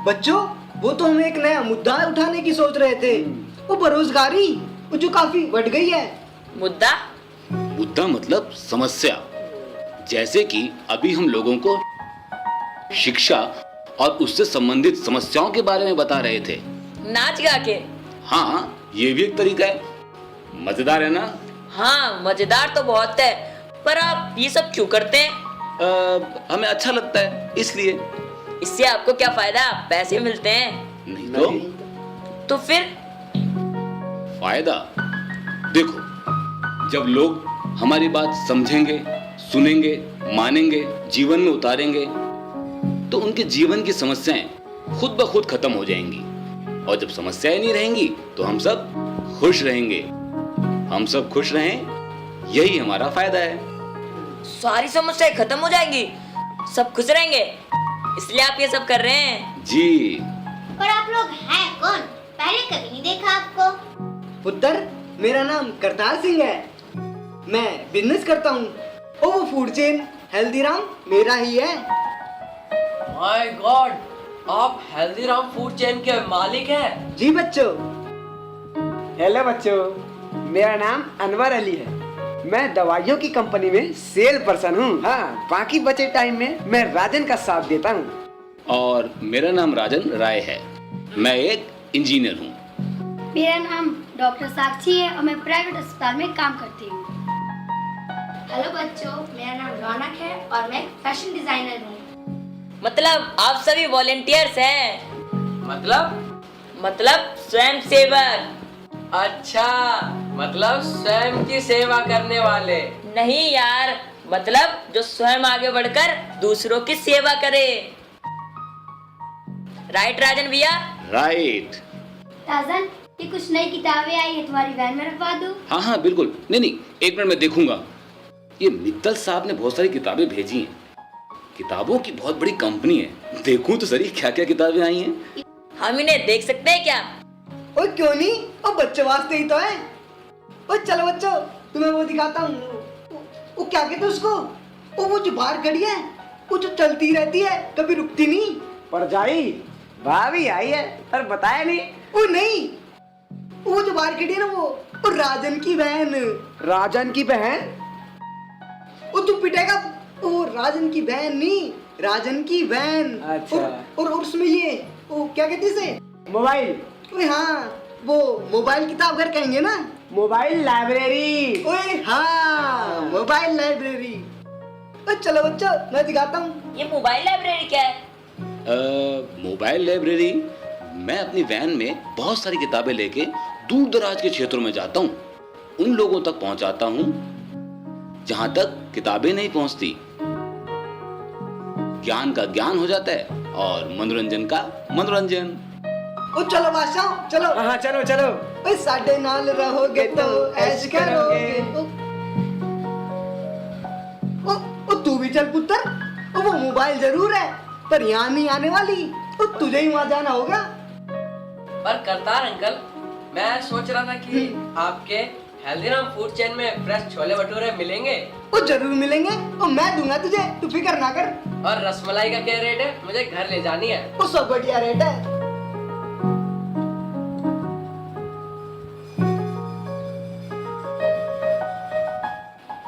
बच्चों, वो तो हम एक नया मुद्दा उठाने की सोच रहे थे, वो बेरोजगारी, वो जो काफी बढ़ गई है। मुद्दा? मुद्दा मतलब समस्या। जैसे कि अभी हम लोगों को शिक्षा और उससे संबंधित समस्याओं के बारे में बता रहे थे, नाच गा के। हाँ, ये भी एक तरीका है। मजेदार है ना? हाँ मजेदार तो बहुत है, पर आप ये सब क्यों करते हैं? हमें अच्छा लगता है इसलिए। इससे आपको क्या फायदा? पैसे मिलते हैं। नहीं तो फिर? फायदा देखो, जब लोग हमारी बात समझेंगे, सुनेंगे, मानेंगे, जीवन में उतारेंगे, तो उनके जीवन की समस्याएं खुद ब खुद खत्म हो जाएंगी। और जब समस्याएं नहीं रहेंगी तो हम सब खुश रहेंगे। हम सब खुश रहें, यही हमारा फायदा है। सारी समस्याएं खत्म हो जाएंगी, सब खुश रहेंगे, इसलिए आप ये सब कर रहे हैं? जी। पर आप लोग हैं कौन? पहले कभी नहीं देखा आपको। पुत्र, मेरा नाम करतार सिंह है, मैं बिजनेस करता हूँ। और वो फूड चेन हल्दीराम मेरा ही है। माय गॉड, आप हल्दीराम फूड चेन के मालिक हैं? जी बच्चों। हेलो बच्चों, मेरा नाम अनवर अली है। मैं दवाइयों की कंपनी में सेल पर्सन हूँ। हाँ, बाकी बचे टाइम में मैं राजन का साथ देता हूँ। और मेरा नाम राजन राय है, मैं एक इंजीनियर हूँ। मेरा नाम डॉक्टर साक्षी है और मैं प्राइवेट अस्पताल में काम करती हूँ। हेलो बच्चों, मेरा नाम रौनक है और मैं फैशन डिजाइनर हूँ। मतलब आप सभी वॉलेंटियर्स हैं? मतलब स्वयं सेवक। अच्छा, मतलब स्वयं की सेवा करने वाले। नहीं यार, मतलब जो स्वयं आगे बढ़कर दूसरों की सेवा करे। राइट राजन भैया? राइट। राजन, ये कुछ नई किताबें आई है, तुम्हारी वैन में रखवा दूं? हाँ हाँ बिल्कुल, नहीं, एक मिनट में देखूंगा। ये मित्तल साहब ने बहुत सारी किताबें भेजी हैं। किताबों की बहुत बड़ी कंपनी है, देखूं तो सही क्या क्या किताबें आई हैं। हम इन्हें देख सकते हैं क्या? ओ क्यों नहीं, ओ बच्चों वास्ते ही तो है। ओ चलो बच्चों, तुम्हें वो दिखाता हूँ। वो क्या कहते हैं उसको, वो जो बाहर खड़ी है, वो जो चलती रहती है, कभी रुकती नहीं। पर जाई भाभी आई है पर बताया नहीं। वो नहीं, वो जो बाहर खड़ी है ना, वो राजन की बहन। राजन की बहन? वो तू पिटेगा, वो राजन की बहन नहीं, राजन की बहन। अच्छा। और उसमें ये वो क्या कहते हैं इसे, मोबाइल। ओए हाँ, वो मोबाइल किताब घर कहेंगे ना, मोबाइल लाइब्रेरी। ओए हाँ, मोबाइल लाइब्रेरी। चलो बच्चों, मैं दिखाता हूँ। ये मोबाइल लाइब्रेरी क्या है? मोबाइल लाइब्रेरी, मैं अपनी वैन में बहुत सारी किताबें लेके दूर दराज के क्षेत्रों में जाता हूँ, उन लोगों तक पहुंचाता हूँ जहां तक किताबें नहीं पहुंचती। ज्ञान का ज्ञान हो जाता है और मनोरंजन का मनोरंजन। ओ चलो बादशाह, चलो। हाँ चलो चलो। ओए साडे नाल रहोगे तो ऐश करोगे। ओ तू भी चल पुत्र। ओ वो मोबाइल जरूर है पर यहाँ नहीं आने वाली, ओ तुझे ही वहाँ जाना होगा। पर करतार अंकल, मैं सोच रहा था कि आपके हल्दीराम फूड चेन में फ्रेश छोले भटूरे मिलेंगे। ओ जरूर मिलेंगे, ओ मैं दूंगा तुझे, तू फिक्र ना कर। और रसमलाई का क्या रेट है? मुझे घर ले जानी है। ओ सब बढ़िया रेट है।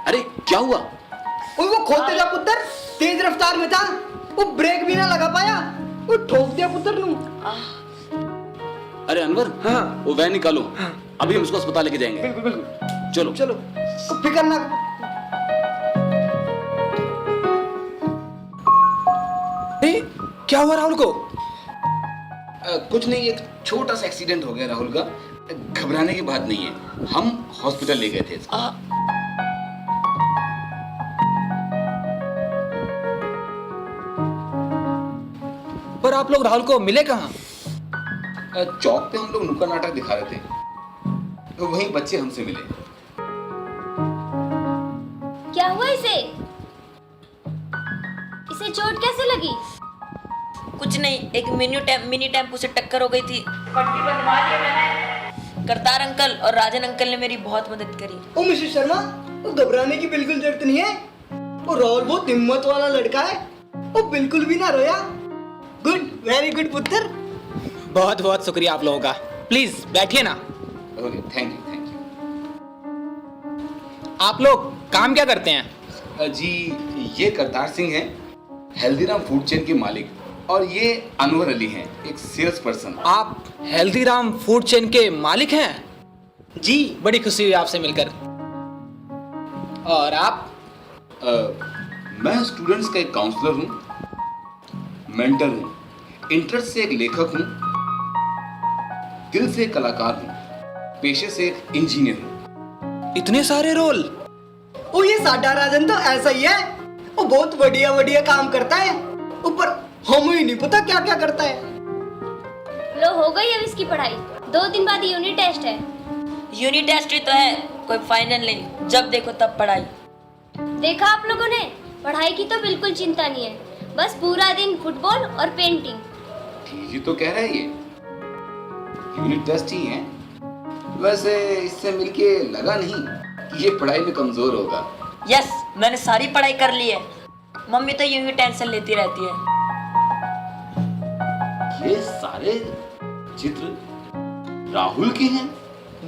अरे क्या हुआ? ओ वो खोलते जा पुत्र, तेज रफ्तार में था, वो ब्रेक भी ना लगा पाया, वो ठोक दिया पुत्र नू। अरे अनवर, हाँ। वो वैन निकालो। हाँ। अभी हम उसको अस्पताल लेके जाएंगे। बिल्कुल बिल्कुल। चलो चलो, ओ फिक्र ना। क्या हुआ राहुल को? कुछ नहीं, एक छोटा सा एक्सीडेंट हो गया राहुल का। घबराने की बात नहीं है, हम हॉस्पिटल ले गए थे इसको। पर आप लोग राहुल को मिले कहाँ? चौक पे हम लोग नुक्कड़ नाटक दिखा रहे थे, तो वहीं बच्चे हमसे मिले। क्या हुआ इसे? इसे चोट कैसे लगी? कुछ नहीं, एक मिनी टेम्पो से टक्कर हो गई थी। पट्टी बंधवा दी मैंने। करतार अंकल और राजन अंकल ने मेरी बहुत मदद करी। ओ मिसेस शर्मा, वो घबराने की बिल्कुल जरूरत नहीं है। वो राहुल बहुत हिम्मत वाला लड़का है, वो बिल्कुल भी ना रोया। गुड, वेरी गुड पुत्र। बहुत बहुत शुक्रिया आप लोगों का। प्लीज बैठिए ना। Okay, thank you. आप लोग काम क्या करते हैं? जी, ये करतार सिंह हैं, हल्दीराम फूड चेन के मालिक, और ये अनवर अली हैं, एक सेल्स पर्सन। आप हल्दीराम फूड चेन के मालिक हैं? जी, बड़ी खुशी हुई आपसे मिलकर। और आप? मैं स्टूडेंट्स का एक काउंसलर हूँ, मेंटर हूँ, इंटरेस्ट से एक लेखक हूँ, दिल से एक कलाकार हूँ, पेशे से एक इंजीनियर हूँ। इतने सारे रोल? ओ ये साडा राजन तो ऐसा ही है, वो बहुत बढ़िया बढ़िया काम करता है, ऊपर हमें ही नहीं पता क्या क्या करता है। लो, हो गई अब इसकी पढ़ाई। 2 दिन बाद यूनिट टेस्ट है। यूनिट टेस्ट ही तो है, कोई फाइनल नहीं। जब देखो तब पढ़ाई। देखा आप लोगों ने, पढ़ाई की तो बिल्कुल चिंता नहीं है, बस पूरा दिन फुटबॉल और पेंटिंग। ठीक ही तो कह रहा है ये, यूनिट टेस्ट ही है। वैसे इससे मिलके लगा नहीं कि ये पढ़ाई में कमजोर होगा। यस, मैंने सारी पढ़ाई कर ली है। मम्मी तो यूं ही टेंशन लेती रहती है। ये सारे चित्र राहुल के हैं?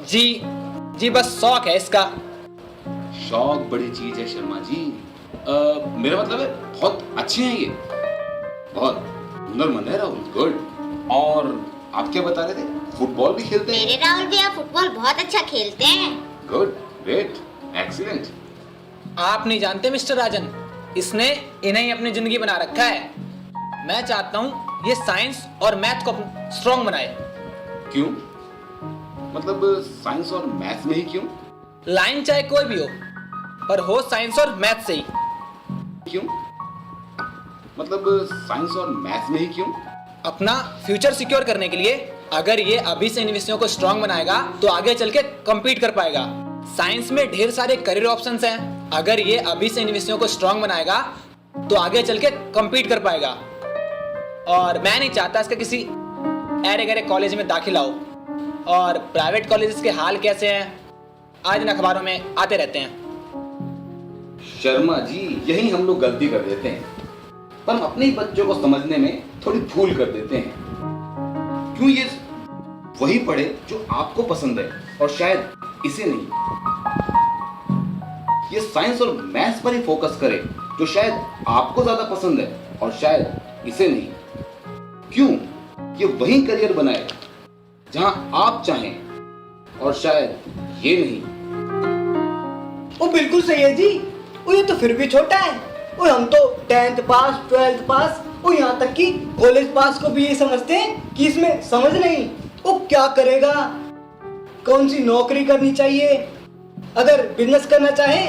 जी, बस शौक है इसका। शौक बड़ी चीज है शर्मा जी। मेरा मतलब है बहुत अच्छे हैं ये, बहुत हुनरमंद है राहुल। गुड। और आप क्या बता रहे थे? फुटबॉल भी खेलते हैं? मेरे राहुल भैया फुटबॉल बहुत अच्छा खेलते हैं। Good, great, excellent. आप नहीं जानते मिस्टर राजन, इसने इन्हें ही अपनी जिंदगी बना रखा है। मैं चाहता हूँ ये साइंस और मैथ को स्ट्रॉन्ग बनाए। क्यों? मतलब साइंस और मैथ में ही क्यों? लाइन चाहे कोई भी हो, पर हो साइंस और मैथ से ही। क्यों? मतलब साइंस और मैथ्स में ही क्यों? अपना फ्यूचर सिक्योर करने के लिए। अगर ये अभी से इन विषयों को स्ट्रांग बनाएगा तो आगे चल के कम्पीट कर पाएगा। साइंस में ढेर सारे करियर ऑप्शंस हैं। अगर ये अभी से इन विषयों को स्ट्रांग बनाएगा तो आगे चल के कम्पीट कर पाएगा। और मैं नहीं चाहता इसका किसी ऐरे गहरे कॉलेज में दाखिला हो। और प्राइवेट कॉलेजेस के हाल कैसे हैं आज दिन अखबारों में आते रहते हैं। शर्मा जी, यही हम लोग गलती कर देते हैं। पर हम अपने ही बच्चों को समझने में थोड़ी भूल कर देते हैं। क्यों ये वही पढ़े जो आपको पसंद है और शायद इसे नहीं। ये साइंस और मैथ्स पर ही फोकस करे जो शायद आपको ज्यादा पसंद है और शायद इसे नहीं। क्यों ये वही करियर बनाए जहां आप चाहें और शायद ये नहीं। वो बिल्कुल सही है जी। वो ये तो फिर भी छोटा है। वो हम तो 10th पास 12th पास वो यहाँ तक कि कॉलेज पास को भी ये समझते हैं कि इसमें समझ नहीं। वो क्या करेगा, कौन सी नौकरी करनी चाहिए। अगर बिजनेस करना चाहे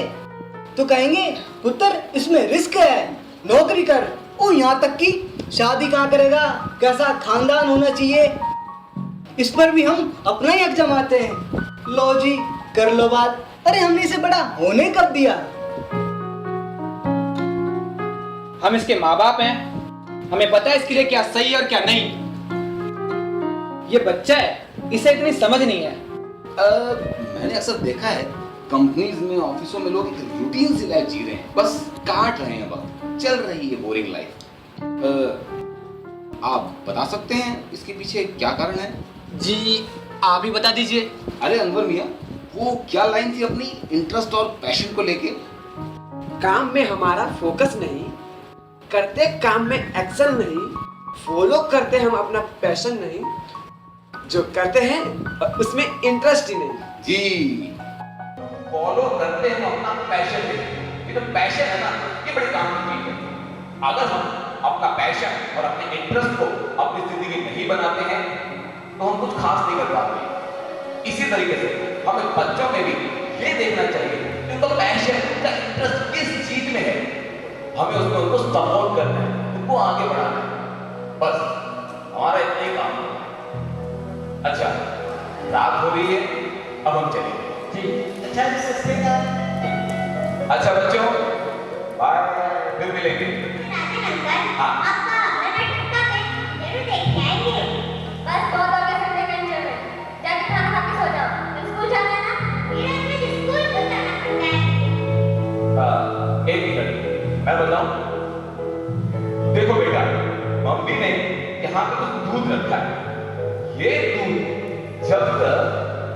तो कहेंगे पुत्र इसमें रिस्क है, नौकरी कर। वो यहाँ तक कि शादी कहाँ करेगा, कैसा खानदान होना चाहिए, इस पर भी हम अपना ही हक जमाते हैं। लो जी कर लो बात। अरे हमने इसे बड़ा होने कब दिया। हम इसके माँ बाप हैं, हमें पता है इसके लिए क्या सही है और क्या नहीं। ये बच्चा है, इसे इतनी समझ नहीं है। मैंने अक्सर देखा है कंपनीज में, ऑफिसों में लोग एक रूटीन सी लाइफ जी रहे हैं, बस काट रहे हैं वक्त, चल रही है बोरिंग लाइफ। आप बता सकते हैं इसके पीछे क्या कारण है? जी आप ही बता दीजिए। अरे अनवर मियां, वो क्या लाइन थी अपनी इंटरेस्ट और पैशन को लेके? काम में हमारा फोकस नहीं, करते काम में एक्शन नहीं, फॉलो करते हम अपना पैशन नहीं, जो करते हैं उसमें इंटरेस्ट ही नहीं। जी फॉलो करते हैं हम अपना पैशन नहीं। ये तो पैशन है ना, ये बड़ी काम की चीज है। अगर हम अपना पैशन और अपने इंटरेस्ट को अपनी जिंदगी नहीं बनाते हैं तो हम कुछ खास नहीं कर पाते। इसी तरीके से हमें बच्चों में भी ये देखना चाहिए कि उनका पैशन, उनका इंटरेस्ट किस चीज में है। हमें उसमें उनको सपोर्ट करना है, उनको आगे बढ़ाना है। बस हमारा इतना ही काम है। अच्छा रात हो रही है, अब हम चलेंगे। अच्छा बच्चों बाय, फिर मिलेंगे। हाँ बस बहुत हो गया संडे टेंशन में। जाके खाना खा के सो जाओ, फिर स्कूल जाना है ना। मेरा फिर स्कूल को जाना पड़ता है। एक मिनट मैं बताऊं। देखो बेटा, मम्मी ने यहाँ पे कुछ दूध रखा है। ये दूध जब तक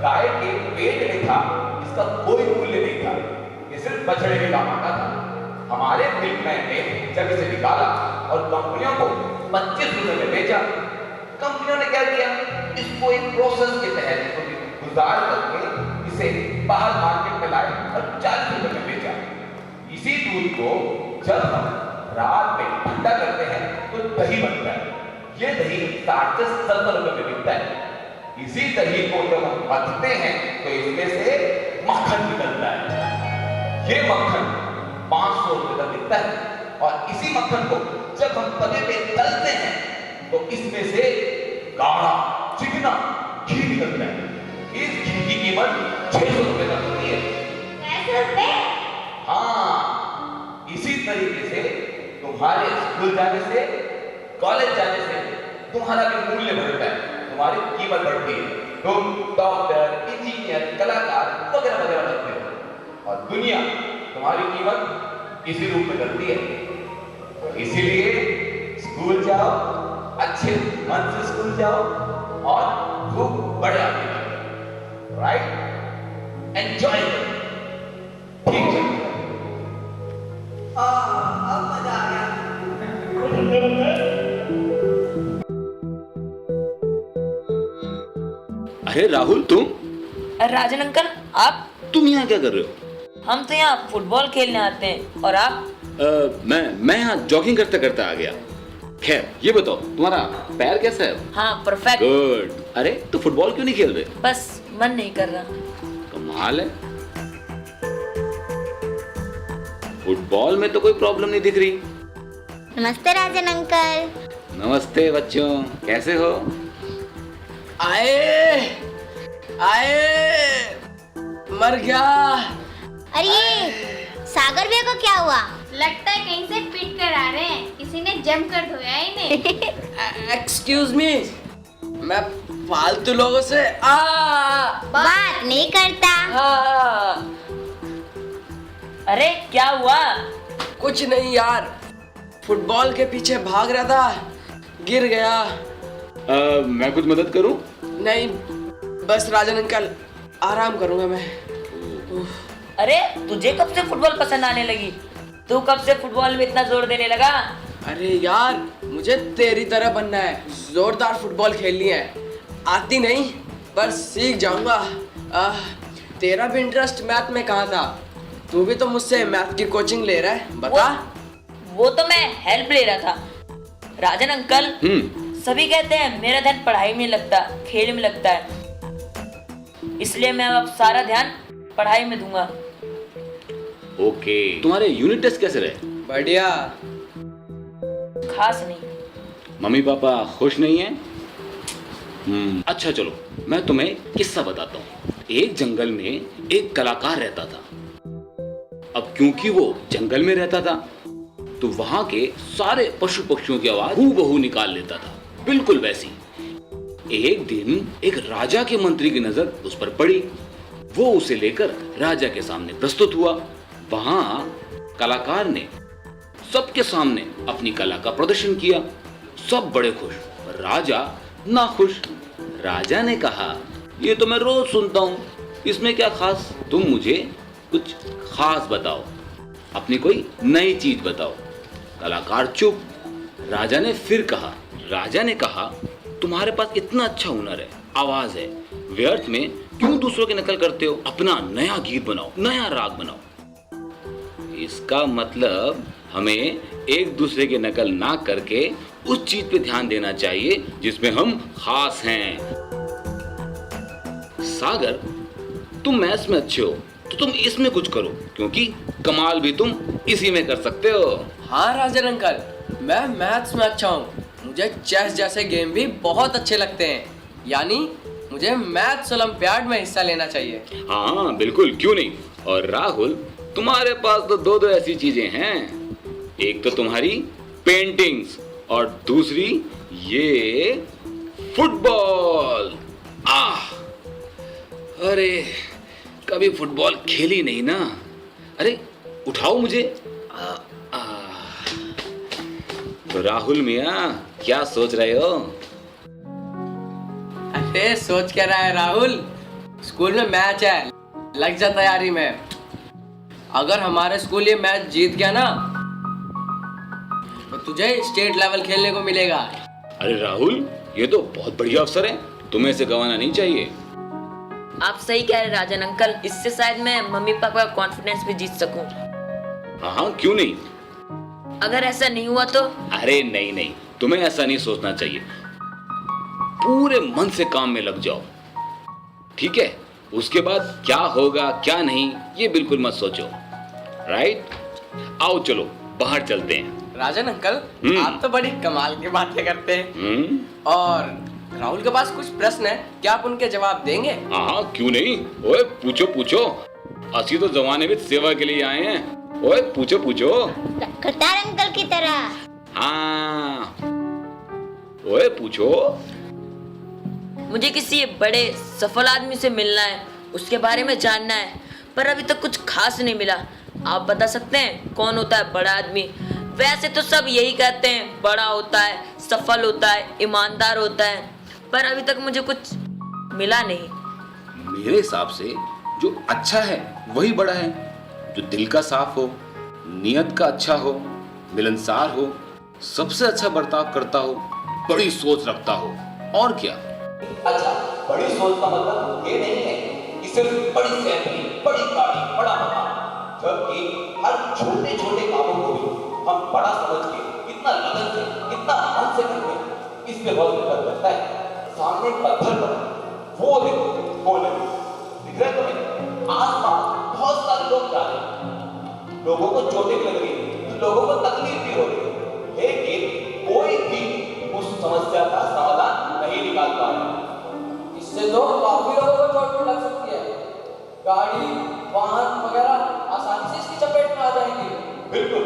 गाय के पेट में था इसका कोई मूल्य नहीं था, ये सिर्फ बछड़े के काम आता था। हमारे मिल्कमैन ने जब इसे निकाला और कंपनियों को 25 रुपए में बेचा, कंपनियों ने क्या किया, इसको एक प्रोसेस के तहत गुजार करके इसे बाहर मार्केट में लाए और 40 रुपए में बेचा। इसी दूध को जब हम रात में ठंडा करते हैं तो दही बनता है। ये दही 60 से 70 रुपए में बिकता है। इसी दही को जब हम मथते हैं तो इसमें से मक्खन निकलता है। ये मक्खन 500 रुपए का बिकता है। और इसी मक्खन को जब हम तवे पे तलते हैं तो इसमें से गाढ़ा चिकना घी निकलता है। इस घी की कीमत 600 रुपए तक होती है। 600 रुपए? हाँ, इसी तरीके से तुम्हारे स्कूल जाने से, कॉलेज जाने से तुम्हारा भी मूल्य बढ़ता है, तुम्हारी कीमत बढ़ती है। तुम डॉक्टर, इंजीनियर, कलाकार वगैरह वगैरह बनते हो और दुनिया तुम्हारी कीमत इसी रूप में करती है। तो इसीलिए स्कूल जाओ, अच्छे मन से स्कूल जाओ और खूब बड़े आदमी बनो। राइट? एंजॉय करो। ठीक है? अब मजा आ गया। अरे राहुल, तुम? राजन अंकल आप? तुम यहाँ क्या कर रहे हो? हम तो यहाँ फुटबॉल खेलने आते हैं। और आप? मैं यहाँ जॉगिंग करते करते आ गया। खैर ये बताओ, तुम्हारा पैर कैसा है? हाँ परफेक्ट। गुड। अरे तो फुटबॉल क्यों नहीं खेल रहे? बस मन नहीं कर रहा। कमाल है। फुटबॉल में तो कोई प्रॉब्लम नहीं दिख रही। नमस्ते राजन अंकल। नमस्ते बच्चों, कैसे हो? आए आए मर गया। अरे ये सागर भैया को क्या हुआ? लगता है कहीं से पीट कर आ रहे हैं, किसी ने जम कर धोया इन्हें। एक्सक्यूज मी, मैं फालतू लोगों से बात नहीं करता। अरे क्या हुआ? कुछ नहीं यार, फुटबॉल के पीछे भाग रहा था, गिर गया। मैं कुछ मदद करूं? नहीं, बस राजन अंकल, आराम करूंगा मैं। अरे तुझे कब से फुटबॉल पसंद आने लगी? तू कब से फुटबॉल में इतना जोर देने लगा? अरे यार, मुझे तेरी तरह बनना है, जोरदार फुटबॉल खेलनी है। आती नहीं पर सीख जाऊंगा। तेरा भी इंटरेस्ट मैथ में कहाँ था? तू भी तो मुझसे मैथ की कोचिंग ले रहा है, बता। वो तो मैं हेल्प ले रहा था। राजन अंकल, सभी कहते हैं मेरा ध्यान पढ़ाई में लगता, खेल में लगता है, इसलिए मैं अब सारा ध्यान पढ़ाई में दूंगा। ओके, तुम्हारे यूनिट टेस्ट कैसे रहे? बढ़िया। खास नहीं। मम्मी पापा खुश नहीं है? अच्छा चलो, मैं तुम्हें किस्सा बताता हूँ। एक जंगल में एक कलाकार रहता था। अब क्योंकि वो जंगल में रहता था तो वहां के सारे पशु पक्षियों की आवाज हूबहू निकाल लेता था, बिल्कुल वैसी। एक दिन एक राजा के मंत्री की नजर उस पर पड़ी। वो उसे लेकर राजा के सामने प्रस्तुत हुआ। वहां कलाकार ने सबके सामने अपनी कला का प्रदर्शन किया। सब बड़े खुश, राजा ना खुश। राजा ने कहा, ये तो मैं रोज सुनता हूँ, इसमें क्या खास? तुम मुझे कुछ खास बताओ, अपनी कोई नई चीज बताओ। कलाकार चुप। राजा ने कहा, तुम्हारे पास इतना अच्छा हुनर है, आवाज है, व्यर्थ में क्यों दूसरों की नकल करते हो? अपना नया गीत बनाओ, नया राग बनाओ। इसका मतलब हमें एक दूसरे की नकल ना करके उस चीज पे ध्यान देना चाहिए जिसमें हम खास हैं। सागर, तुम मैथ्स में अच्छे हो तो तुम इसमें कुछ करो, क्योंकि कमाल भी तुम इसी में कर सकते हो। हाँ राजन अंकल, मैं मैथ्स में अच्छा हूँ। मुझे चेस जैसे गेम भी बहुत अच्छे लगते हैं, यानी मुझे मैथ्स ओलंपियाड में हिस्सा लेना चाहिए। हाँ बिल्कुल, क्यों नहीं। और राहुल, तुम्हारे पास तो दो ऐसी चीजें हैं, एक तो तुम्हारी पेंटिंग्स और दूसरी ये फुटबॉल। अरे कभी फुटबॉल खेली नहीं ना। अरे उठाओ मुझे। तो राहुल मियाँ, क्या सोच रहे हो? अरे सोच क्या रहा है राहुल, स्कूल में मैच है, लग जा तैयारी में। अगर हमारे स्कूल ये मैच जीत गया ना तो तुझे स्टेट लेवल खेलने को मिलेगा। अरे राहुल, ये तो बहुत बढ़िया अवसर है, तुम्हें इसे गंवाना नहीं चाहिए। आप सही कह रहे राजन अंकल, इससे शायद मैं मम्मी पापा का कॉन्फिडेंस भी जीत सकूं। हाँ, क्यों नहीं। अगर ऐसा नहीं हुआ तो? अरे नहीं, तुम्हें ऐसा नहीं सोचना चाहिए। पूरे मन से काम में लग जाओ, ठीक है? उसके बाद क्या होगा क्या नहीं ये बिल्कुल मत सोचो, राइट? आओ चलो बाहर चलते हैं। राजन अंकल, आप तो बड़ी कमाल की बातें करते हैं। और राहुल के पास कुछ प्रश्न है, क्या आप उनके जवाब देंगे? हाँ, क्यों नहीं। ओए पूछो, असली तो जमाने में सेवा के लिए आए हैं। ओए पूछो। करतार अंकल की तरह। हाँ, ओए पूछो। मुझे किसी बड़े सफल आदमी से मिलना है, उसके बारे में जानना है, पर अभी तक कुछ खास नहीं मिला। आप बता सकते हैं कौन होता है बड़ा आदमी? वैसे तो सब यही कहते हैं, बड़ा होता है, सफल होता है, ईमानदार होता है, पर अभी तक मुझे कुछ मिला नहीं। मेरे हिसाब से जो अच्छा है वही बड़ा है, जो दिल का साफ हो, नियत का अच्छा हो, मिलनसार हो, सबसे अच्छा बर्ताव करता हो, बड़ी सोच रखता हो, और क्या। अच्छा, बड़ी सोच का मतलब ये नहीं है कि सिर्फ बड़ी सैलरी, बड़ी गाड़ी, बड़ा मकान, जबकि हर छोटे छोटे कामों को भी हम बड़ा समझ के इतना लगन से, इतना मन से करते हैं, इस पे बहुत निर्भर करता है। सामने पत्थर पर वो दिख रहे तुम्हें, आसपास बहुत सारे लोग जा रहे हैं, लोगों को चोटें लग रही है, लोगों को तकलीफ भी हो रही है, लेकिन कोई भी उस समस्या का समाधान नहीं निकाल पा रहा। इससे तो काफी लोगों को चोट लग सकती है, गाड़ी वाहन वगैरह आसानी से इसकी चपेट में आ जाएंगे। बिल्कुल।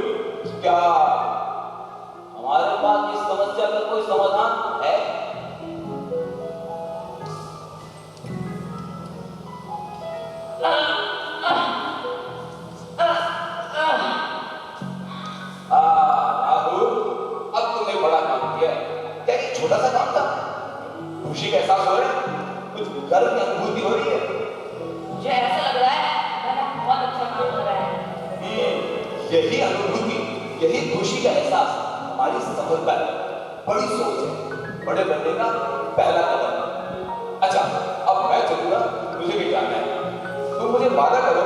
क्या हमारे पास इस समस्या का कोई समाधान है? राहुल, अब तुमने बड़ा काम किया। क्या ये छोटा सा काम था? खुशी का एहसास हो रहा है? कुछ गर्व की अनुभूति हो रही है? मुझे ऐसा लग रहा है मैंने बहुत अच्छा काम करा है। यही अनुभूति, यही खुशी का एहसास हमारी सफलता है, बड़ी सोच है, बड़े बनने का पहला कदम। अच्छा, अब मैं चलूंगा, मुझे भी जाना है। तुम मुझे वादा करो,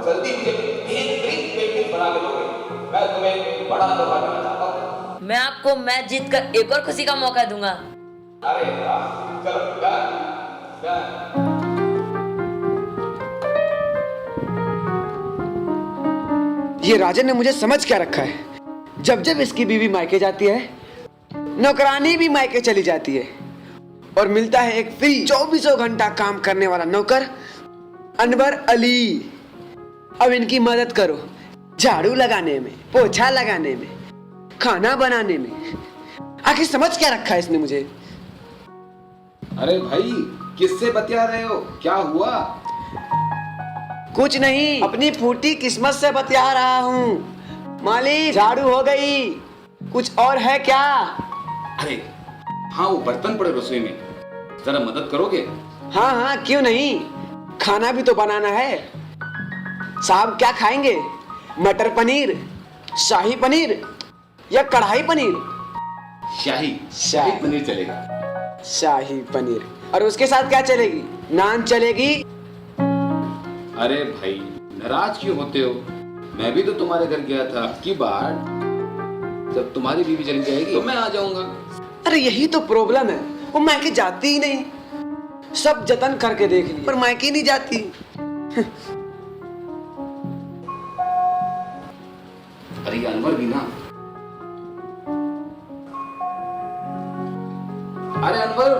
जल्दी मुझे बेहतरीन पेंटिंग बना के दोगे। मैं तुम्हें बड़ा तोहफा देना चाहता हूँ। मैं आपको मैच जीत कर एक और खुशी का मौका दूंगा। अरे वाह, चलो ये राजन ने मुझे समझ क्या रखा है। जब जब इसकी बीवी मायके जाती है, नौकरानी भी मायके चली जाती है और मिलता है एक फ्री 24 घंटा काम करने वाला नौकर, अनवर अली। अब इनकी मदद करो, झाड़ू लगाने में, पोछा लगाने में, खाना बनाने में। आखिर समझ क्या रखा है इसने मुझे। अरे भाई, किससे बतिया रहे हो? क्या हुआ? कुछ नहीं, अपनी फूटी किस्मत से बतिया रहा हूँ। मालिक, झाड़ू हो गई, कुछ और है क्या? अरे हाँ, वो बर्तन पड़े रसोई में, जरा मदद करोगे? हाँ हाँ, क्यों नहीं, खाना भी तो बनाना है। साहब क्या खाएंगे, मटर पनीर, शाही पनीर या कढ़ाई पनीर? शाही पनीर चलेगा। शाही पनीर। और उसके साथ क्या चलेगी? नान चलेगी? अरे भाई, नाराज क्यों होते हो? मैं भी तो तुम्हारे घर गया था। की बार जब तुम्हारी बीवी चली जाएगी तो मैं आ जाऊंगा। अरे यही तो प्रॉब्लम है, वो मायके जाती ही नहीं। सब जतन करके देख लिए पर मायके नहीं जाती। अरे अनवर भी ना। अरे अनवर,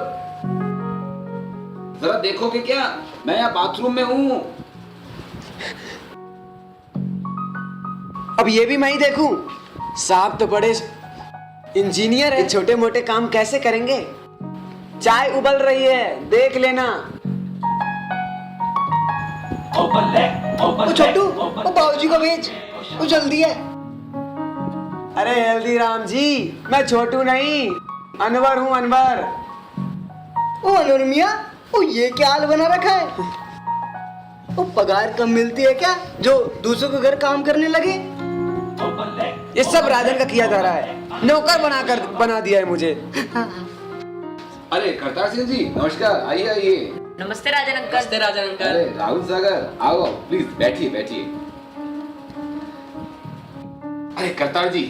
जरा देखोगे क्या? मैं यहाँ बाथरूम में हूँ। अब ये भी मैं ही देखूं? साहब तो बड़े इंजीनियर है, छोटे मोटे काम कैसे करेंगे? चाय उबल रही है, देख लेना। ओ छोटू, ओ बाबूजी को भेज, वो जल्दी है। अरे हल्दीराम जी, मैं छोटू नहीं, अनवर हूँ, अनवर। ओ अनवर मियाँ, ओ ये क्या हाल बना रखा है? ओ पगार कम मिलती है क्या जो दूसरों के घर काम करने लगे? ये सब राजन का किया जा रहा है, नौकर बना दिया है मुझे। अरे करतार सिंह जी, नमस्कार। आइए आइए। नमस्ते राजन अंकल। नमस्ते राजन अंकल। अरे राहुल सागर, आओ प्लीज बैठिए बैठिए। अरे करतार जी,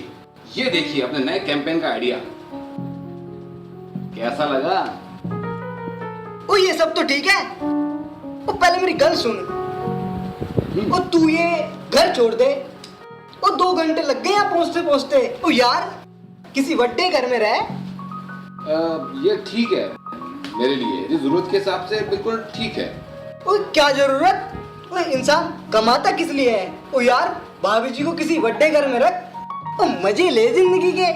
ये देखिए अपने नए कैंपेन का आइडिया। कैसा लगा? ओ ये सब तो ठीक है, ओ पहले मेरी गल सुन। ओ तू ये घर छोड़ दे, ओ 2 घंटे लग गए यहाँ पहुँचते पहुँचते। ओ यार, किसी बड़े घर में रह। ये ठीक है मेरे लिए, जरूरत के हिसाब से बिल्कुल ठीक है। ओ क्या जरूरत? ओ इंसान कमाता किस लिए है? ओ यार, भाभी जी को किसी बड़े घर में रख, ओ मजे ले जिंदगी के।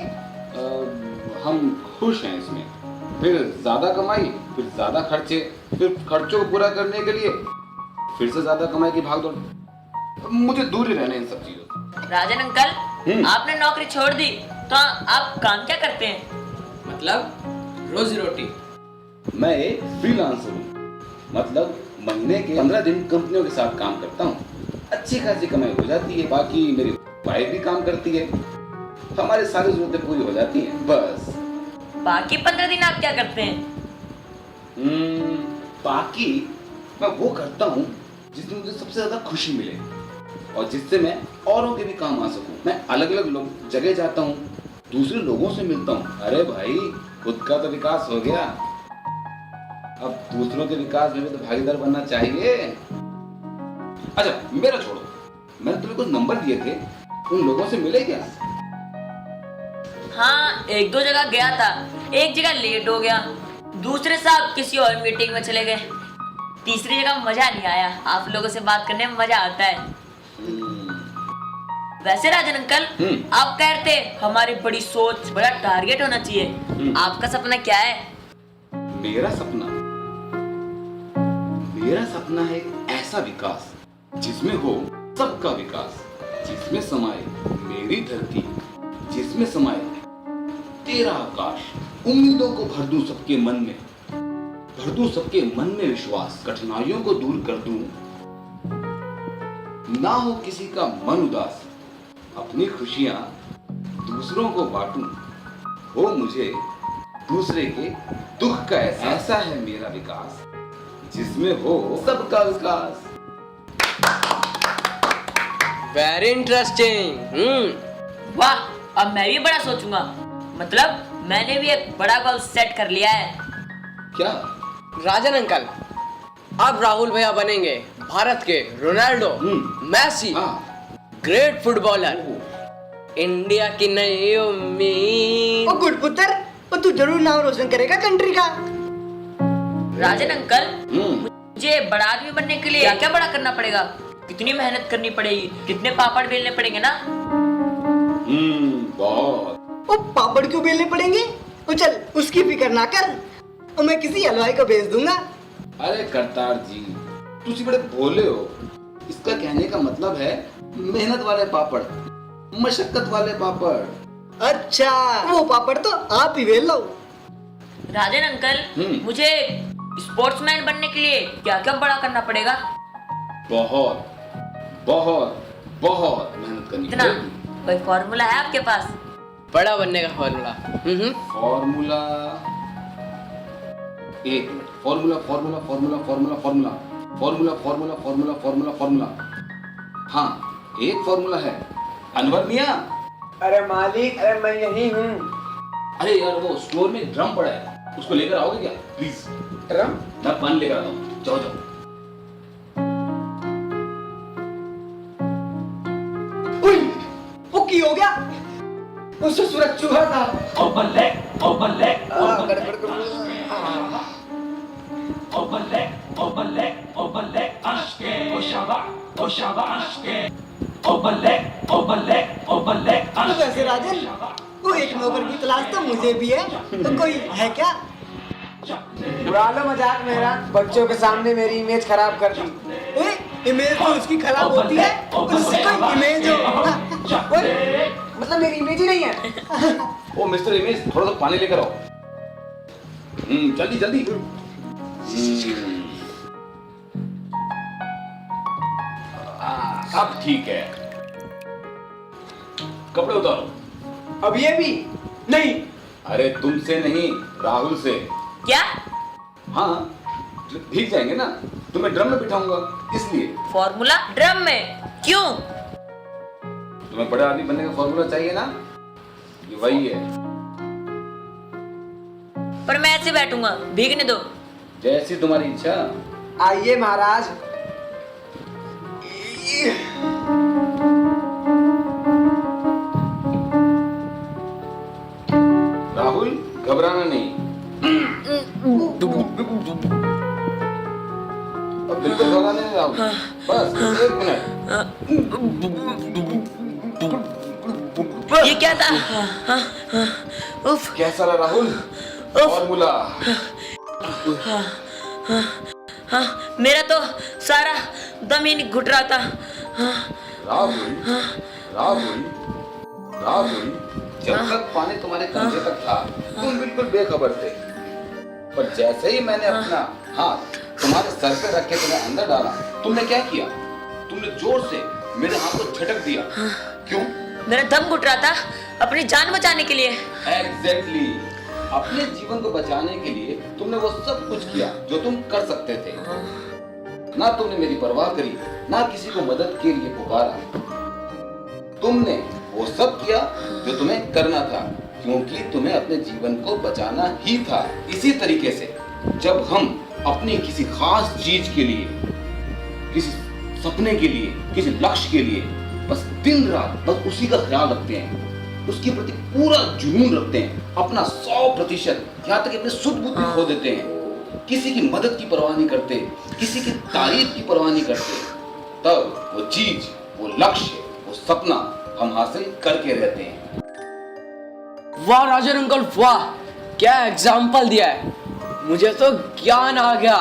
हम खुश हैं इसमें। फिर ज्यादा कमाई, फिर ज्यादा खर्चे, फिर खर्चों को पूरा करने के लिए फिर से ज्यादा कमाई की भागदौड़। मुझे दूर ही रहना इन सब चीजों से। राजन अंकल, आपने नौकरी छोड़ दी तो आप काम क्या करते हैं? मतलब रोजी रोटी। मैं एक फ्रीलांसर हूँ, मतलब महीने के 15 दिन कंपनियों के साथ काम करता हूँ। अच्छी खासी कमाई हो जाती है। बाकी मेरी वाइफ भी काम करती है, हमारी सारी जरूरतें पूरी हो जाती हैं। बस बाकी 15 दिन आप क्या करते हैं? बाकी मैं वो करता हूँ जिसमें मुझे सबसे ज्यादा खुशी मिले और जिससे मैं औरों के भी काम आ सकूं। मैं अलग अलग लोग जगह जाता हूँ, दूसरे लोगों से मिलता हूँ। अरे भाई, खुद का तो विकास हो गया, अब दूसरों के विकास में भी तो भागीदार बनना चाहिए। अच्छा मेरा छोड़ो, मैंने तुम्हें कुछ नंबर दिए थे, उन लोगों से मिले क्या? हाँ, एक दो जगह गया था, एक जगह लेट हो गया, दूसरे साहब किसी और मीटिंग में चले गए, तीसरी जगह मजा नहीं आया। आप लोगों से बात करने में मजा आता है। वैसे राजन अंकल, आप कह रहे थे हमारी बड़ी सोच, बड़ा टारगेट होना चाहिए। आपका सपना क्या है? मेरा सपना है ऐसा विकास जिसमें हो सबका विकास, जिसमें समाये मेरी धरती, जिसमें समाये तेरा आकाश। उम्मीदों को भर दूं सबके मन में, भर दूं सबके मन में विश्वास, कठिनाइयों को दूर कर दूं, ना हो किसी का मन उदास, अपनी खुशियां दूसरों को बांटूं, हो मुझे दूसरे के दुख का एहसास। ऐसा है मेरा विकास जिसमें हो सबका विकास। Very interesting. वाह, अब मैं भी बड़ा सोचूंगा। मतलब मैंने भी एक बड़ा गोल सेट कर लिया है। क्या? राजन अंकल, अब राहुल भैया बनेंगे भारत के Ronaldo, Messi, great footballer, India की नई उम्मीद। ओ गुड पुत्र, ओ तू जरूर नाम रोशन करेगा कंट्री का। राजन अंकल, मुझे बड़ा आदमी बनने के लिए क्या क्या बड़ा करना पड़ेगा? कितनी मेहनत करनी पड़ेगी? कितने पापड़ बेलने पड़ेंगे ना? बहुत। ओ पापड़ क्यों बेलने पड़ेंगे? ओ चल उसकी फिक्र ना कर, और मैं किसी हलवाई को भेज दूंगा। अरे करतार जी, तुसी बड़े भोले हो। इसका कहने का मतलब है मेहनत वाले पापड़, मशक्कत वाले पापड़। अच्छा, वो पापड़ तो आप ही बेल लो। राजन अंकल, मुझे स्पोर्ट्समैन बनने के लिए क्या क्या बड़ा करना पड़ेगा? बहुत बहुत बहुत मेहनत करनी इतना? पड़ेगी। कोई फॉर्मूला है आपके पास? बड़ा बनने का फॉर्मूला? फॉर्मूला, एक minute. Formula formula formula formula formula formula formula formula formula formula. हाँ, एक फॉर्मूला है। अनवर मियाँ। अरे मालिक, अरे मैं यही हूँ। अरे यार, वो स्टोर में ड्रम पड़ा है, उसको लेकर आओगे क्या प्लीज? ड्रम? मैं पानी लेकर आता हूँ, जाओ जाओ। वो की हो गया? उससे सूरज चूहा था। वैसे राजन, वो एक नौकर की तलाश तो मुझे भी है, तो कोई है क्या? उड़ा लो मजाक मेरा, बच्चों के सामने मेरी इमेज खराब कर दी। इमेज तो उसकी खराब होती है, उससे कोई इमेज हो। मतलब मेरी इमेज ही नहीं है। ओ मिस्टर इमेज, थोड़ा सा पानी लेकर आओ। जल्दी जल्दी। अब ठीक है, कपड़े उतारो। अब ये भी नहीं। अरे तुमसे नहीं, राहुल से। क्या? हाँ, भीग जाएंगे ना, तुम्हें ड्रम में बिठाऊंगा इसलिए। फॉर्मूला ड्रम में? क्यों? तुम्हें बड़ा आदमी बनने का फॉर्मूला चाहिए ना, ये वही है। पर मैं ऐसे बैठूंगा, भीगने दो। जैसी तुम्हारी इच्छा। आइए महाराज। राहुल, घबराना नहीं। अब बिल्कुल घबराना नहीं राहुल, बस 1 मिनट। ये क्या था? उफ। कैसा रहा राहुल फॉर्मूला? हाँ, मेरा तो सारा दम ही घुट रहा था। राहुल, राहुल, राहुल, जब तक पानी तुम्हारे कंधे तक था तुम बिल्कुल बेखबर थे, पर जैसे ही मैंने अपना हाथ तुम्हारे सर पे रख के तुम्हें अंदर डाला, तुमने क्या किया? तुमने जोर से मेरे हाथ को झटक दिया। क्यों? मेरा दम घुट रहा था, अपनी जान बचाने के लिए। एग्जैक्टली, अपने जीवन को बचाने के लिए तुमने वो सब कुछ किया जो तुम कर सकते थे। ना तुमने मेरी परवाह करी, ना किसी को मदद के लिए पुकारा। तुमने वो सब किया जो तुम्हें करना था, क्योंकि तुम्हें अपने जीवन को बचाना ही था। इसी तरीके से जब हम अपनी किसी खास चीज के लिए, किसी सपने के लिए, किसी लक्ष्य के लिए बस दिन रात बस उसी का ख्याल रखते हैं, उसके प्रति पूरा जुनून रखते हैं, अपना 100%, यहाँ तक अपनी शुद्ध बुद्धि खो देते हैं, किसी की मदद की परवाह नहीं करते, किसी की तारीफ की परवाह नहीं करते, तब वो चीज, वो लक्ष्य, वो सपना हम हासिल करके रहते हैं। वाह राजन अंकल वाह, क्या एग्जाम्पल दिया है, मुझे तो ज्ञान आ गया।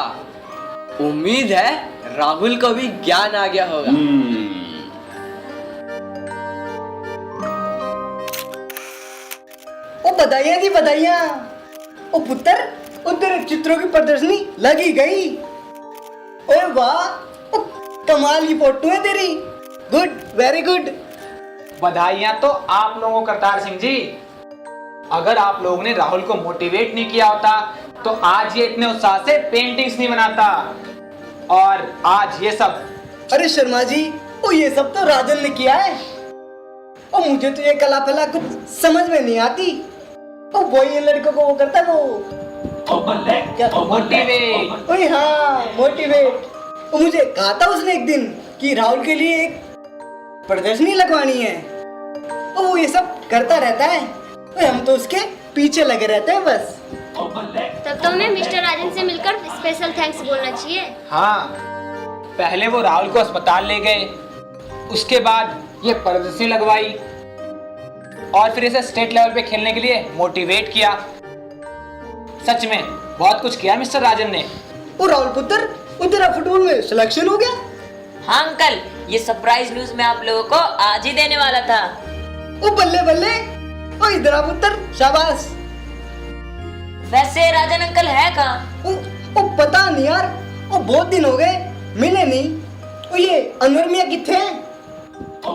उम्मीद है राहुल को भी ज्ञान आ गया होगा। ओ बधाइयाँ दी बधाइयाँ। ओ पुत्र, ओ तेरे चित्रों की प्रदर्शनी लगी गई। ओए वाह, ओ कमाल की फोटो है तेरी। Good, very good. बधाइयाँ तो आप लोगों को करतार सिंह जी। अगर आप लोगों ने राहुल को मोटिवेट नहीं किया होता तो आज ये इतने उत्साह से पेंटिंग्स नहीं बनाता, और आज ये सब। अरे शर्मा जी, ओ ये सब तो राजन ने किया है। ओ मुझे तो ये कला फला कुछ समझ में नहीं आती। ओ वो ये लड़कों को वो करता है वो मोटिवेट। ओए हाँ, मोटिवेट। ओ मुझे कहा था उसने एक दिन कि राहुल के लिए एक प्रदर्शनी लगवानी है। ओ वो ये सब करता रहता है, ओए हम तो उसके पीछे लगे रहते हैं बस। तब तो हमें मिस्टर राजन से मिलकर स्पेशल थैंक्स बोलना चाहिए। हाँ, पहले वो राहुल को अस्पताल ले गए, उसके बाद ये प्रदर्शनी लगवाई, और फिर इसे स्टेट लेवल पे खेलने के लिए मोटिवेट किया। सच में बहुत कुछ किया मिस्टर राजन ने। ओ राहुल पुत्र, ओ तेरा फुटबॉल में सिलेक्शन हो गया? हाँ अंकल, ये सरप्राइज न्यूज मैं आप लोगों को आज ही देने वाला था। ओ बल्ले बल्ले, ओ इधर आ पुत्र, शाबाश। वैसे राजन अंकल है कहाँ? ओ पता नहीं यार, ओ बहुत दिन हो गए मिले नहीं। ओ ये अनवर मियाँ किथे हैं? ओ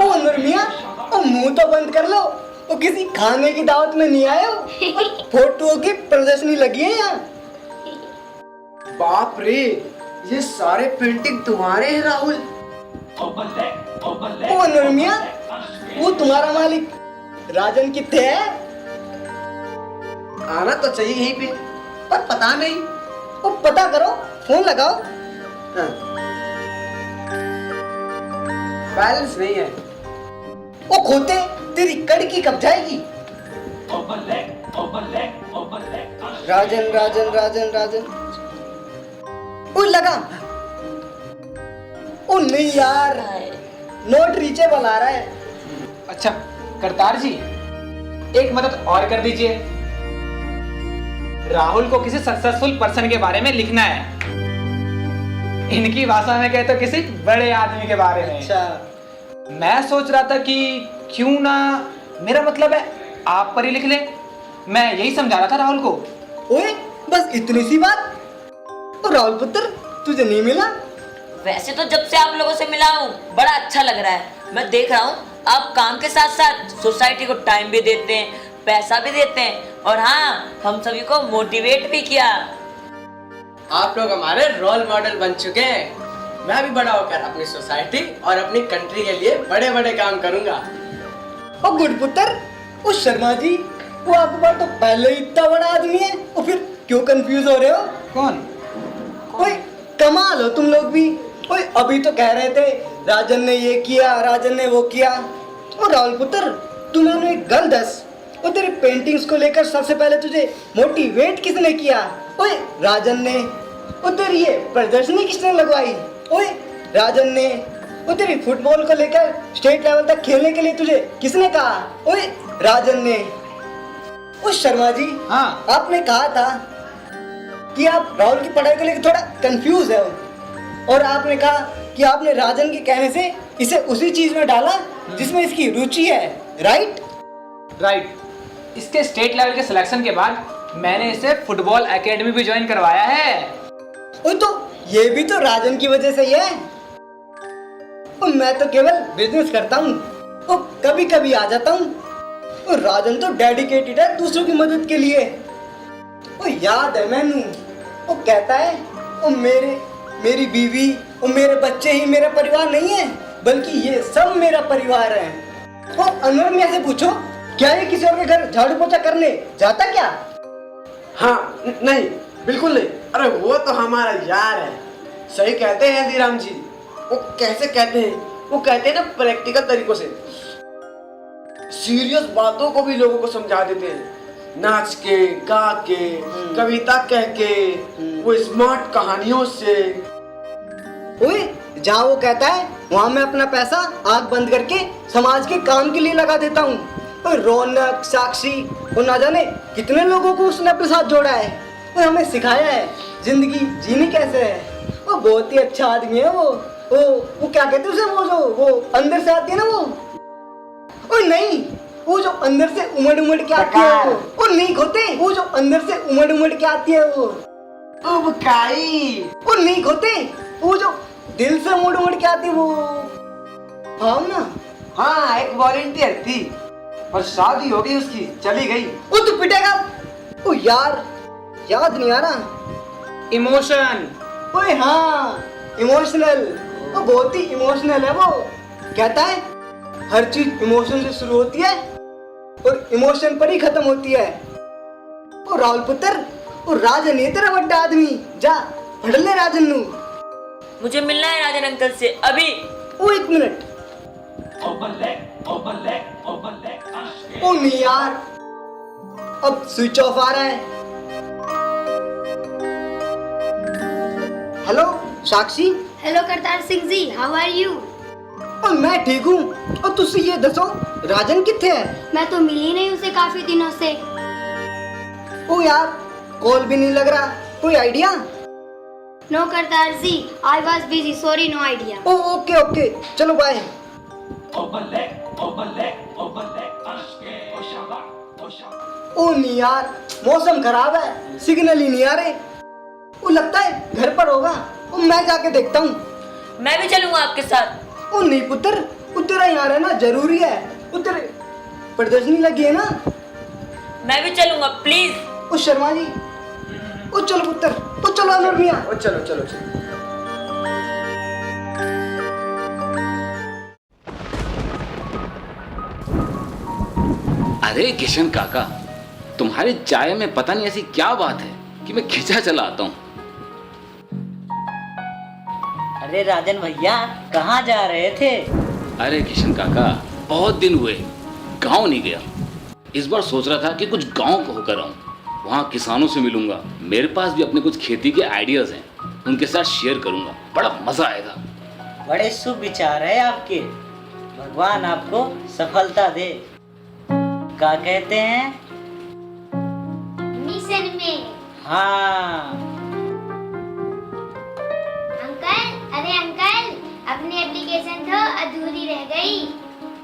अनवर मियाँ, ओ मुंह तो बंद कर लो। ओ किसी खाने की दावत में नहीं आए हो? फोटो की प्रदर्शनी लगी है यहाँ। बाप रे, ये सारे पेंटिंग तुम्हारे हैं राहुल? ओ अनवर मियाँ, वो तुम्हारा मालिक राजन किथे है? आना तो चाहिए यहीं पे, पर पता नहीं। ओ पता करो, फोन लगाओ। हाँ। बैलेंस नहीं है। ओ खोते, तेरी कड़की कब जाएगी? राजन राजन राजन राजन, ओ लगा। ओ नहीं यार, नोट रीचेबल आ रहा है। अच्छा करतार जी, एक मदद और कर दीजिए। राहुल को किसी सक्सेसफुल पर्सन के बारे में लिखना है, इनकी भाषा में कहे तो किसी बड़े आदमी के बारे में। अच्छा, मैं सोच रहा था कि क्यों ना, मेरा मतलब है आप पर ही लिख ले। मैं यही समझा रहा था राहुल को। ओए बस इतनी सी बात? ओ राहुल पुत्र, तुझे नहीं मिला? वैसे तो जब से आप लोगों से मिला हूँ बड़ा अच्छा लग रहा है। मैं देख रहा हूँ आप काम के साथ साथ सोसाइटी को टाइम भी देते हैं, पैसा भी देते हैं, और हाँ, हम सभी को मोटिवेट भी किया। आप लोग हमारे रोल मॉडल बन चुके हैं। मैं भी बड़ा होकर अपनी सोसाइटी और अपनी कंट्री के लिए बड़े बड़े काम करूंगा। ओ गुड पुत्र, ओ शर्मा जी, वो आपके पास तो पहले ही इतना बड़ा आदमी है, और फिर क्यों कंफ्यूज हो रहे हो? कौन? ओए कमाल हो तुम लोग भी। ओए अभी तो कह रहे थे राजन ने ये किया, राजन ने वो किया। ओ राहुल पुत्र, तू मैंने एक गल दस, ओ तेरी पेंटिंग्स को लेकर सबसे पहले तुझे मोटिवेट किसने किया? ओए राजन ने। ओ तेरी ये प्रदर्शनी किसने लगवाई? ओए राजन ने। ओ तेरी फुटबॉल को लेकर स्टेट लेवल तक खेलने के लिए तुझे किसने कहा? ओए राजन ने। ओ शर्मा जी, हाँ, आपने कहा था कि आप राहुल की पढ़ाई को लेकर थोड़ा कंफ्यूज है, और आपने कहा कि आपने राजन के कहने से इसे उसी चीज में डाला जिसमें इसकी रुचि है, राइट? राइट। इसके स्टेट लेवल के सिलेक्शन के बाद मैंने इसे फुटबॉल एकेडमी भी ज्वाइन करवाया है। ओ तो ये भी तो राजन की वजह से ही है। ओ मैं तो केवल बिजनेस करता हूँ, ओ कभी कभी आ जाता हूँ। ओ राजन तो डेडिकेटेड है दूसरों की मदद के लिए। ओ याद है मैनू, वो कहता है ओ मेरी बीवी और मेरे बच्चे ही मेरा परिवार नहीं है, बल्कि ये सब मेरा परिवार है। ओ अनवर मियां से पूछो, क्या ये किसी और के घर झाड़ू पोछा करने जाता क्या? हाँ, नहीं, बिल्कुल नहीं। अरे वो तो हमारा यार है, सही कहते हैं हल्दीराम जी। वो कैसे कहते हैं, वो कहते हैं ना प्रैक्टिकल तरीकों से, सीरियस बातों को भी लोगों को समझा देते हैं, नाच के, गा के, कविता कह के, वो स्मार्ट कहानियों से। ओए जहाँ वो कहता है वहाँ मैं अपना पैसा आंख बंद करके समाज के काम के लिए लगा देता हूँ। और रौनक, साक्षी और ना जाने कितने लोगों को उसने अपने साथ जोड़ा है और हमें सिखाया है जिंदगी जीनी कैसे है। वो बहुत ही अच्छा आदमी है। वो क्या कहते हैं उसे, वो अंदर से आती है ना वो नहीं, वो जो अंदर से उमड़ के आती है वो नहीं खोते, वो जो अंदर से उमड़ के आती है वो नहीं खोते, वो जो दिल से उमड़ के आती है वो भावना। हाँ, एक वॉलंटियर थी पर शादी हो गई उसकी, चली गई। वो तो पिटेगा। ओ यार याद नहीं आ रहा। इमोशन। ओए हाँ, इमोशनल। वो बहुत ही इमोशनल है। वो कहता है हर चीज इमोशन से शुरू होती है और इमोशन पर ही खत्म होती है। ओ राहुल पुत्र, ओ राजन ये तेरा बड़ा आदमी, जा पढ़ ले राजन नू। मुझे मिलना है राजन अंकल से अभी। ओ एक मिनट। ओ नहीं यार, अब स्विच ऑफ आ रहा है। Hello Sakshi. Hello Kartar Singh ji, how are you? और मैं ठीक हूँ। और तुझसे ये दसो राजन किथे है? मैं तो मिली नहीं उसे काफी दिनों से। ओ यार कॉल भी नहीं लग रहा, कोई idea? No Kartar ji, I was busy, sorry, no idea. Oh okay चलो बाय। ओ नहीं यार, मौसम खराब है, सिग्नल ही नहीं आ रहे। वो लगता है घर पर होगा। वो मैं जाके देखता हूँ। मैं भी चलूंगा आपके साथ। ओ नहीं पुत्र, तेरा यहाँ रहना जरूरी है। तेरे प्रदर्शनी लगी है ना। मैं भी चलूंगा प्लीज। ओ शर्मा जी, ओ चलो पुत्र, ओ चलो अनवर मियां, ओ चलो। अरे किशन काका, तुम्हारे चाय में पता नहीं ऐसी क्या बात है कि मैं खिंचा चला आता हूँ। अरे राजन भैया, कहाँ जा रहे थे? अरे किशन काका, बहुत दिन हुए गांव नहीं गया। इस बार सोच रहा था कि कुछ गांव को होकर आऊं, वहाँ किसानों से मिलूंगा। मेरे पास भी अपने कुछ खेती के आइडियाज हैं, उनके साथ शेयर करूंगा, बड़ा मजा आएगा। बड़े शुभ विचार है आपके, भगवान आपको सफलता दे। क्या कहते हैं? मिशन में। हाँ। अरे अंकल, अपनी एप्लीकेशन तो अधूरी रह गई।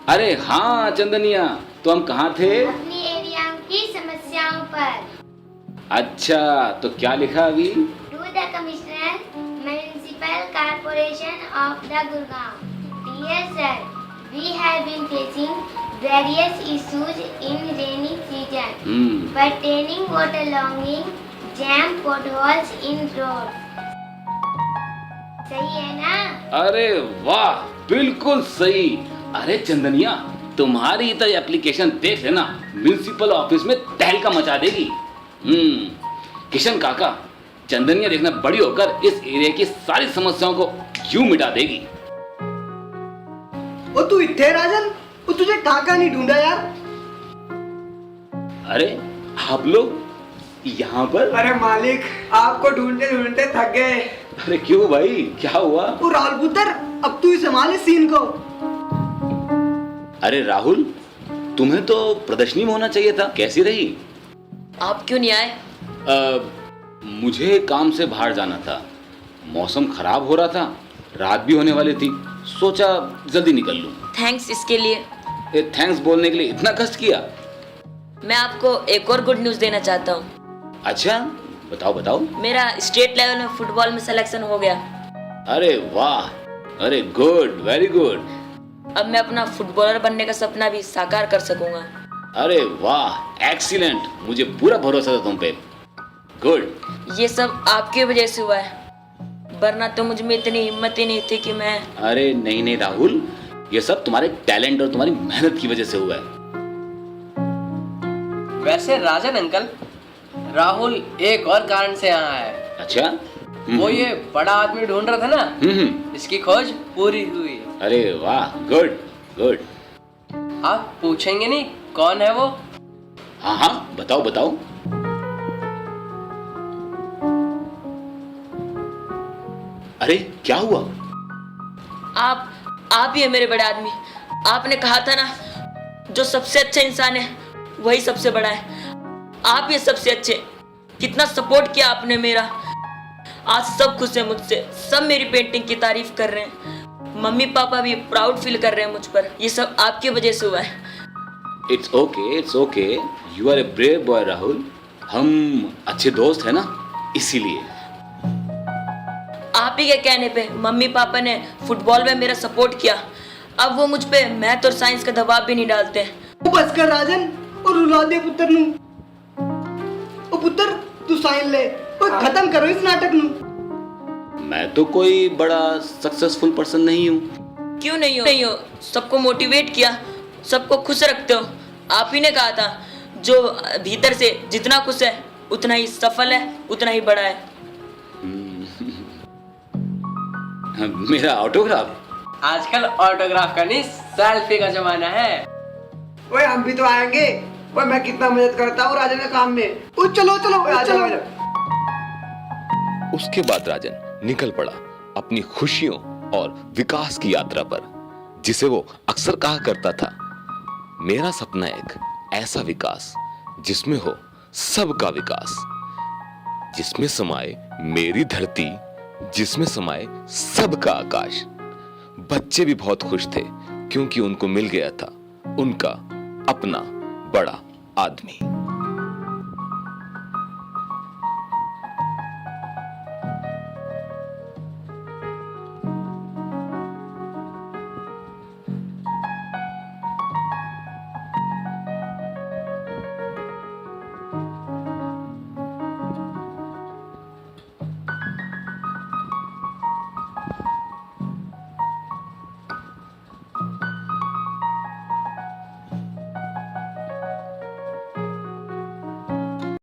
अरे हाँ चंदनिया, तो हम कहाँ थे? अपनी एरिया की समस्याओं पर। अच्छा, तो क्या लिखा अभी? To the commissioner municipal corporation of the Gurgaon, dear sir, we have been facing various issues in rainy season pertaining waterlogging, jam, potholes in road. सही है ना? अरे वाह, बिल्कुल सही। अरे चंदनिया, तुम्हारी तो एप्लीकेशन देख लेना, म्युनिसिपल ऑफिस में तहलका मचा देगी। किशन काका, चंदनिया देखना बड़ी होकर इस एरिया की सारी समस्याओं को यूं मिटा देगी। ओ तू इत्थे राजन, वो तुझे कहाँ नहीं ढूंढा यार। अरे आप लोग यहाँ पर? अरे मालिक, आपको ढूंढते ढूंढते थक गए। अरे क्यों भाई, क्या हुआ? ओ राहुल पुत्र, अब तू ही संभाले सीन को। अरे राहुल, तुम्हें तो प्रदर्शनी में होना चाहिए था, कैसी रही? आप क्यों नहीं आए? मुझे काम से बाहर जाना था, मौसम खराब हो रहा था, रात भी होने वाली थी, सोचा जल्दी निकल लूं। थैंक्स इसके लिए। थैंक्स बोलने के लिए इतना कष्ट किया? मैं आपको एक और गुड न्यूज़ देना चाहता हूँ। अच्छा, बताओ। मेरा स्टेट लेवल में फुटबॉल में सिलेक्शन हो गया। अरे वाह, अरे गुड, वेरी गुड। अब मैं अपना फुटबॉलर बनने का सपना भी साकार कर सकूंगा। अरे वाह, एक्सीलेंट, मुझे पूरा भरोसा था तुम पे। गुड। ये सब आपकी वजह से हुआ है, वरना तो मुझ में इतनी हिम्मत ही नहीं थी कि मैं। अरे नहीं राहुल, ये सब तुम्हारे टैलेंट और तुम्हारी मेहनत की वजह से हुआ है। वैसे राजन अंकल, राहुल एक और कारण से यहाँ है। अच्छा, वो ये बड़ा आदमी ढूंढ रहा था ना, इसकी खोज पूरी हुई। अरे वाह, गुड गुड। आप पूछेंगे नहीं कौन है वो? हाँ हाँ, बताओ बताओ। अरे क्या हुआ? आप ही है मेरे बड़े आदमी। आपने कहा था ना, जो सबसे अच्छा इंसान है वही सबसे बड़ा है। आप ही सबसे अच्छे। कितना सपोर्ट किया आपने मेरा। आज सब खुश है मुझसे, सब मेरी पेंटिंग की तारीफ कर रहे हैं। मम्मी पापा भी प्राउड फील कर रहे हैं मुझ पर। ये सब आपकी वजह से हुआ है। It's okay, you are a brave boy Rahul. हम अच्छे दोस्त हैं ना, इसीलिए। आप ही के कहने पे मम्मी पापा ने फुटबॉल में मेरा सपोर्ट किया। अब वो मुझ पे मैथ और साइंस का दबाव भी नहीं डालते। वो बस कर राजन, और रुला दे पुत्र नू। ओ पुत्र, तू साइन ले और खत्म करो इस नाटक नू। मैं तो कोई बड़ा सक्सेसफुल पर्सन नहीं हूँ। क्यों नहीं हो? सबको मोटिवेट किया, सबको खुश रखते हो। आप ही ने कहा था, जो भीतर से जितना खुश है उतना ही सफल है, उतना ही बड़ा है। मेरा ऑटोग्राफ? आजकल ऑटोग्राफ का नहीं, सेल्फी का जमाना है। ओए हम भी तो आएंगे। ओए मैं कितना मदद करता हूँ राजन के काम में। ओ चलो चलो चलो। उसके बाद राजन निकल पड़ा अपनी खुशियों और विकास की यात्रा पर, जिसे वो अक्सर कहा करता था, मेरा सपना एक ऐसा विकास जिसमें हो सबका विकास, जिसमें समाये मेरी धरती, जिसमें समाये सबका आकाश। बच्चे भी बहुत खुश थे क्योंकि उनको मिल गया था उनका अपना बड़ा आदमी।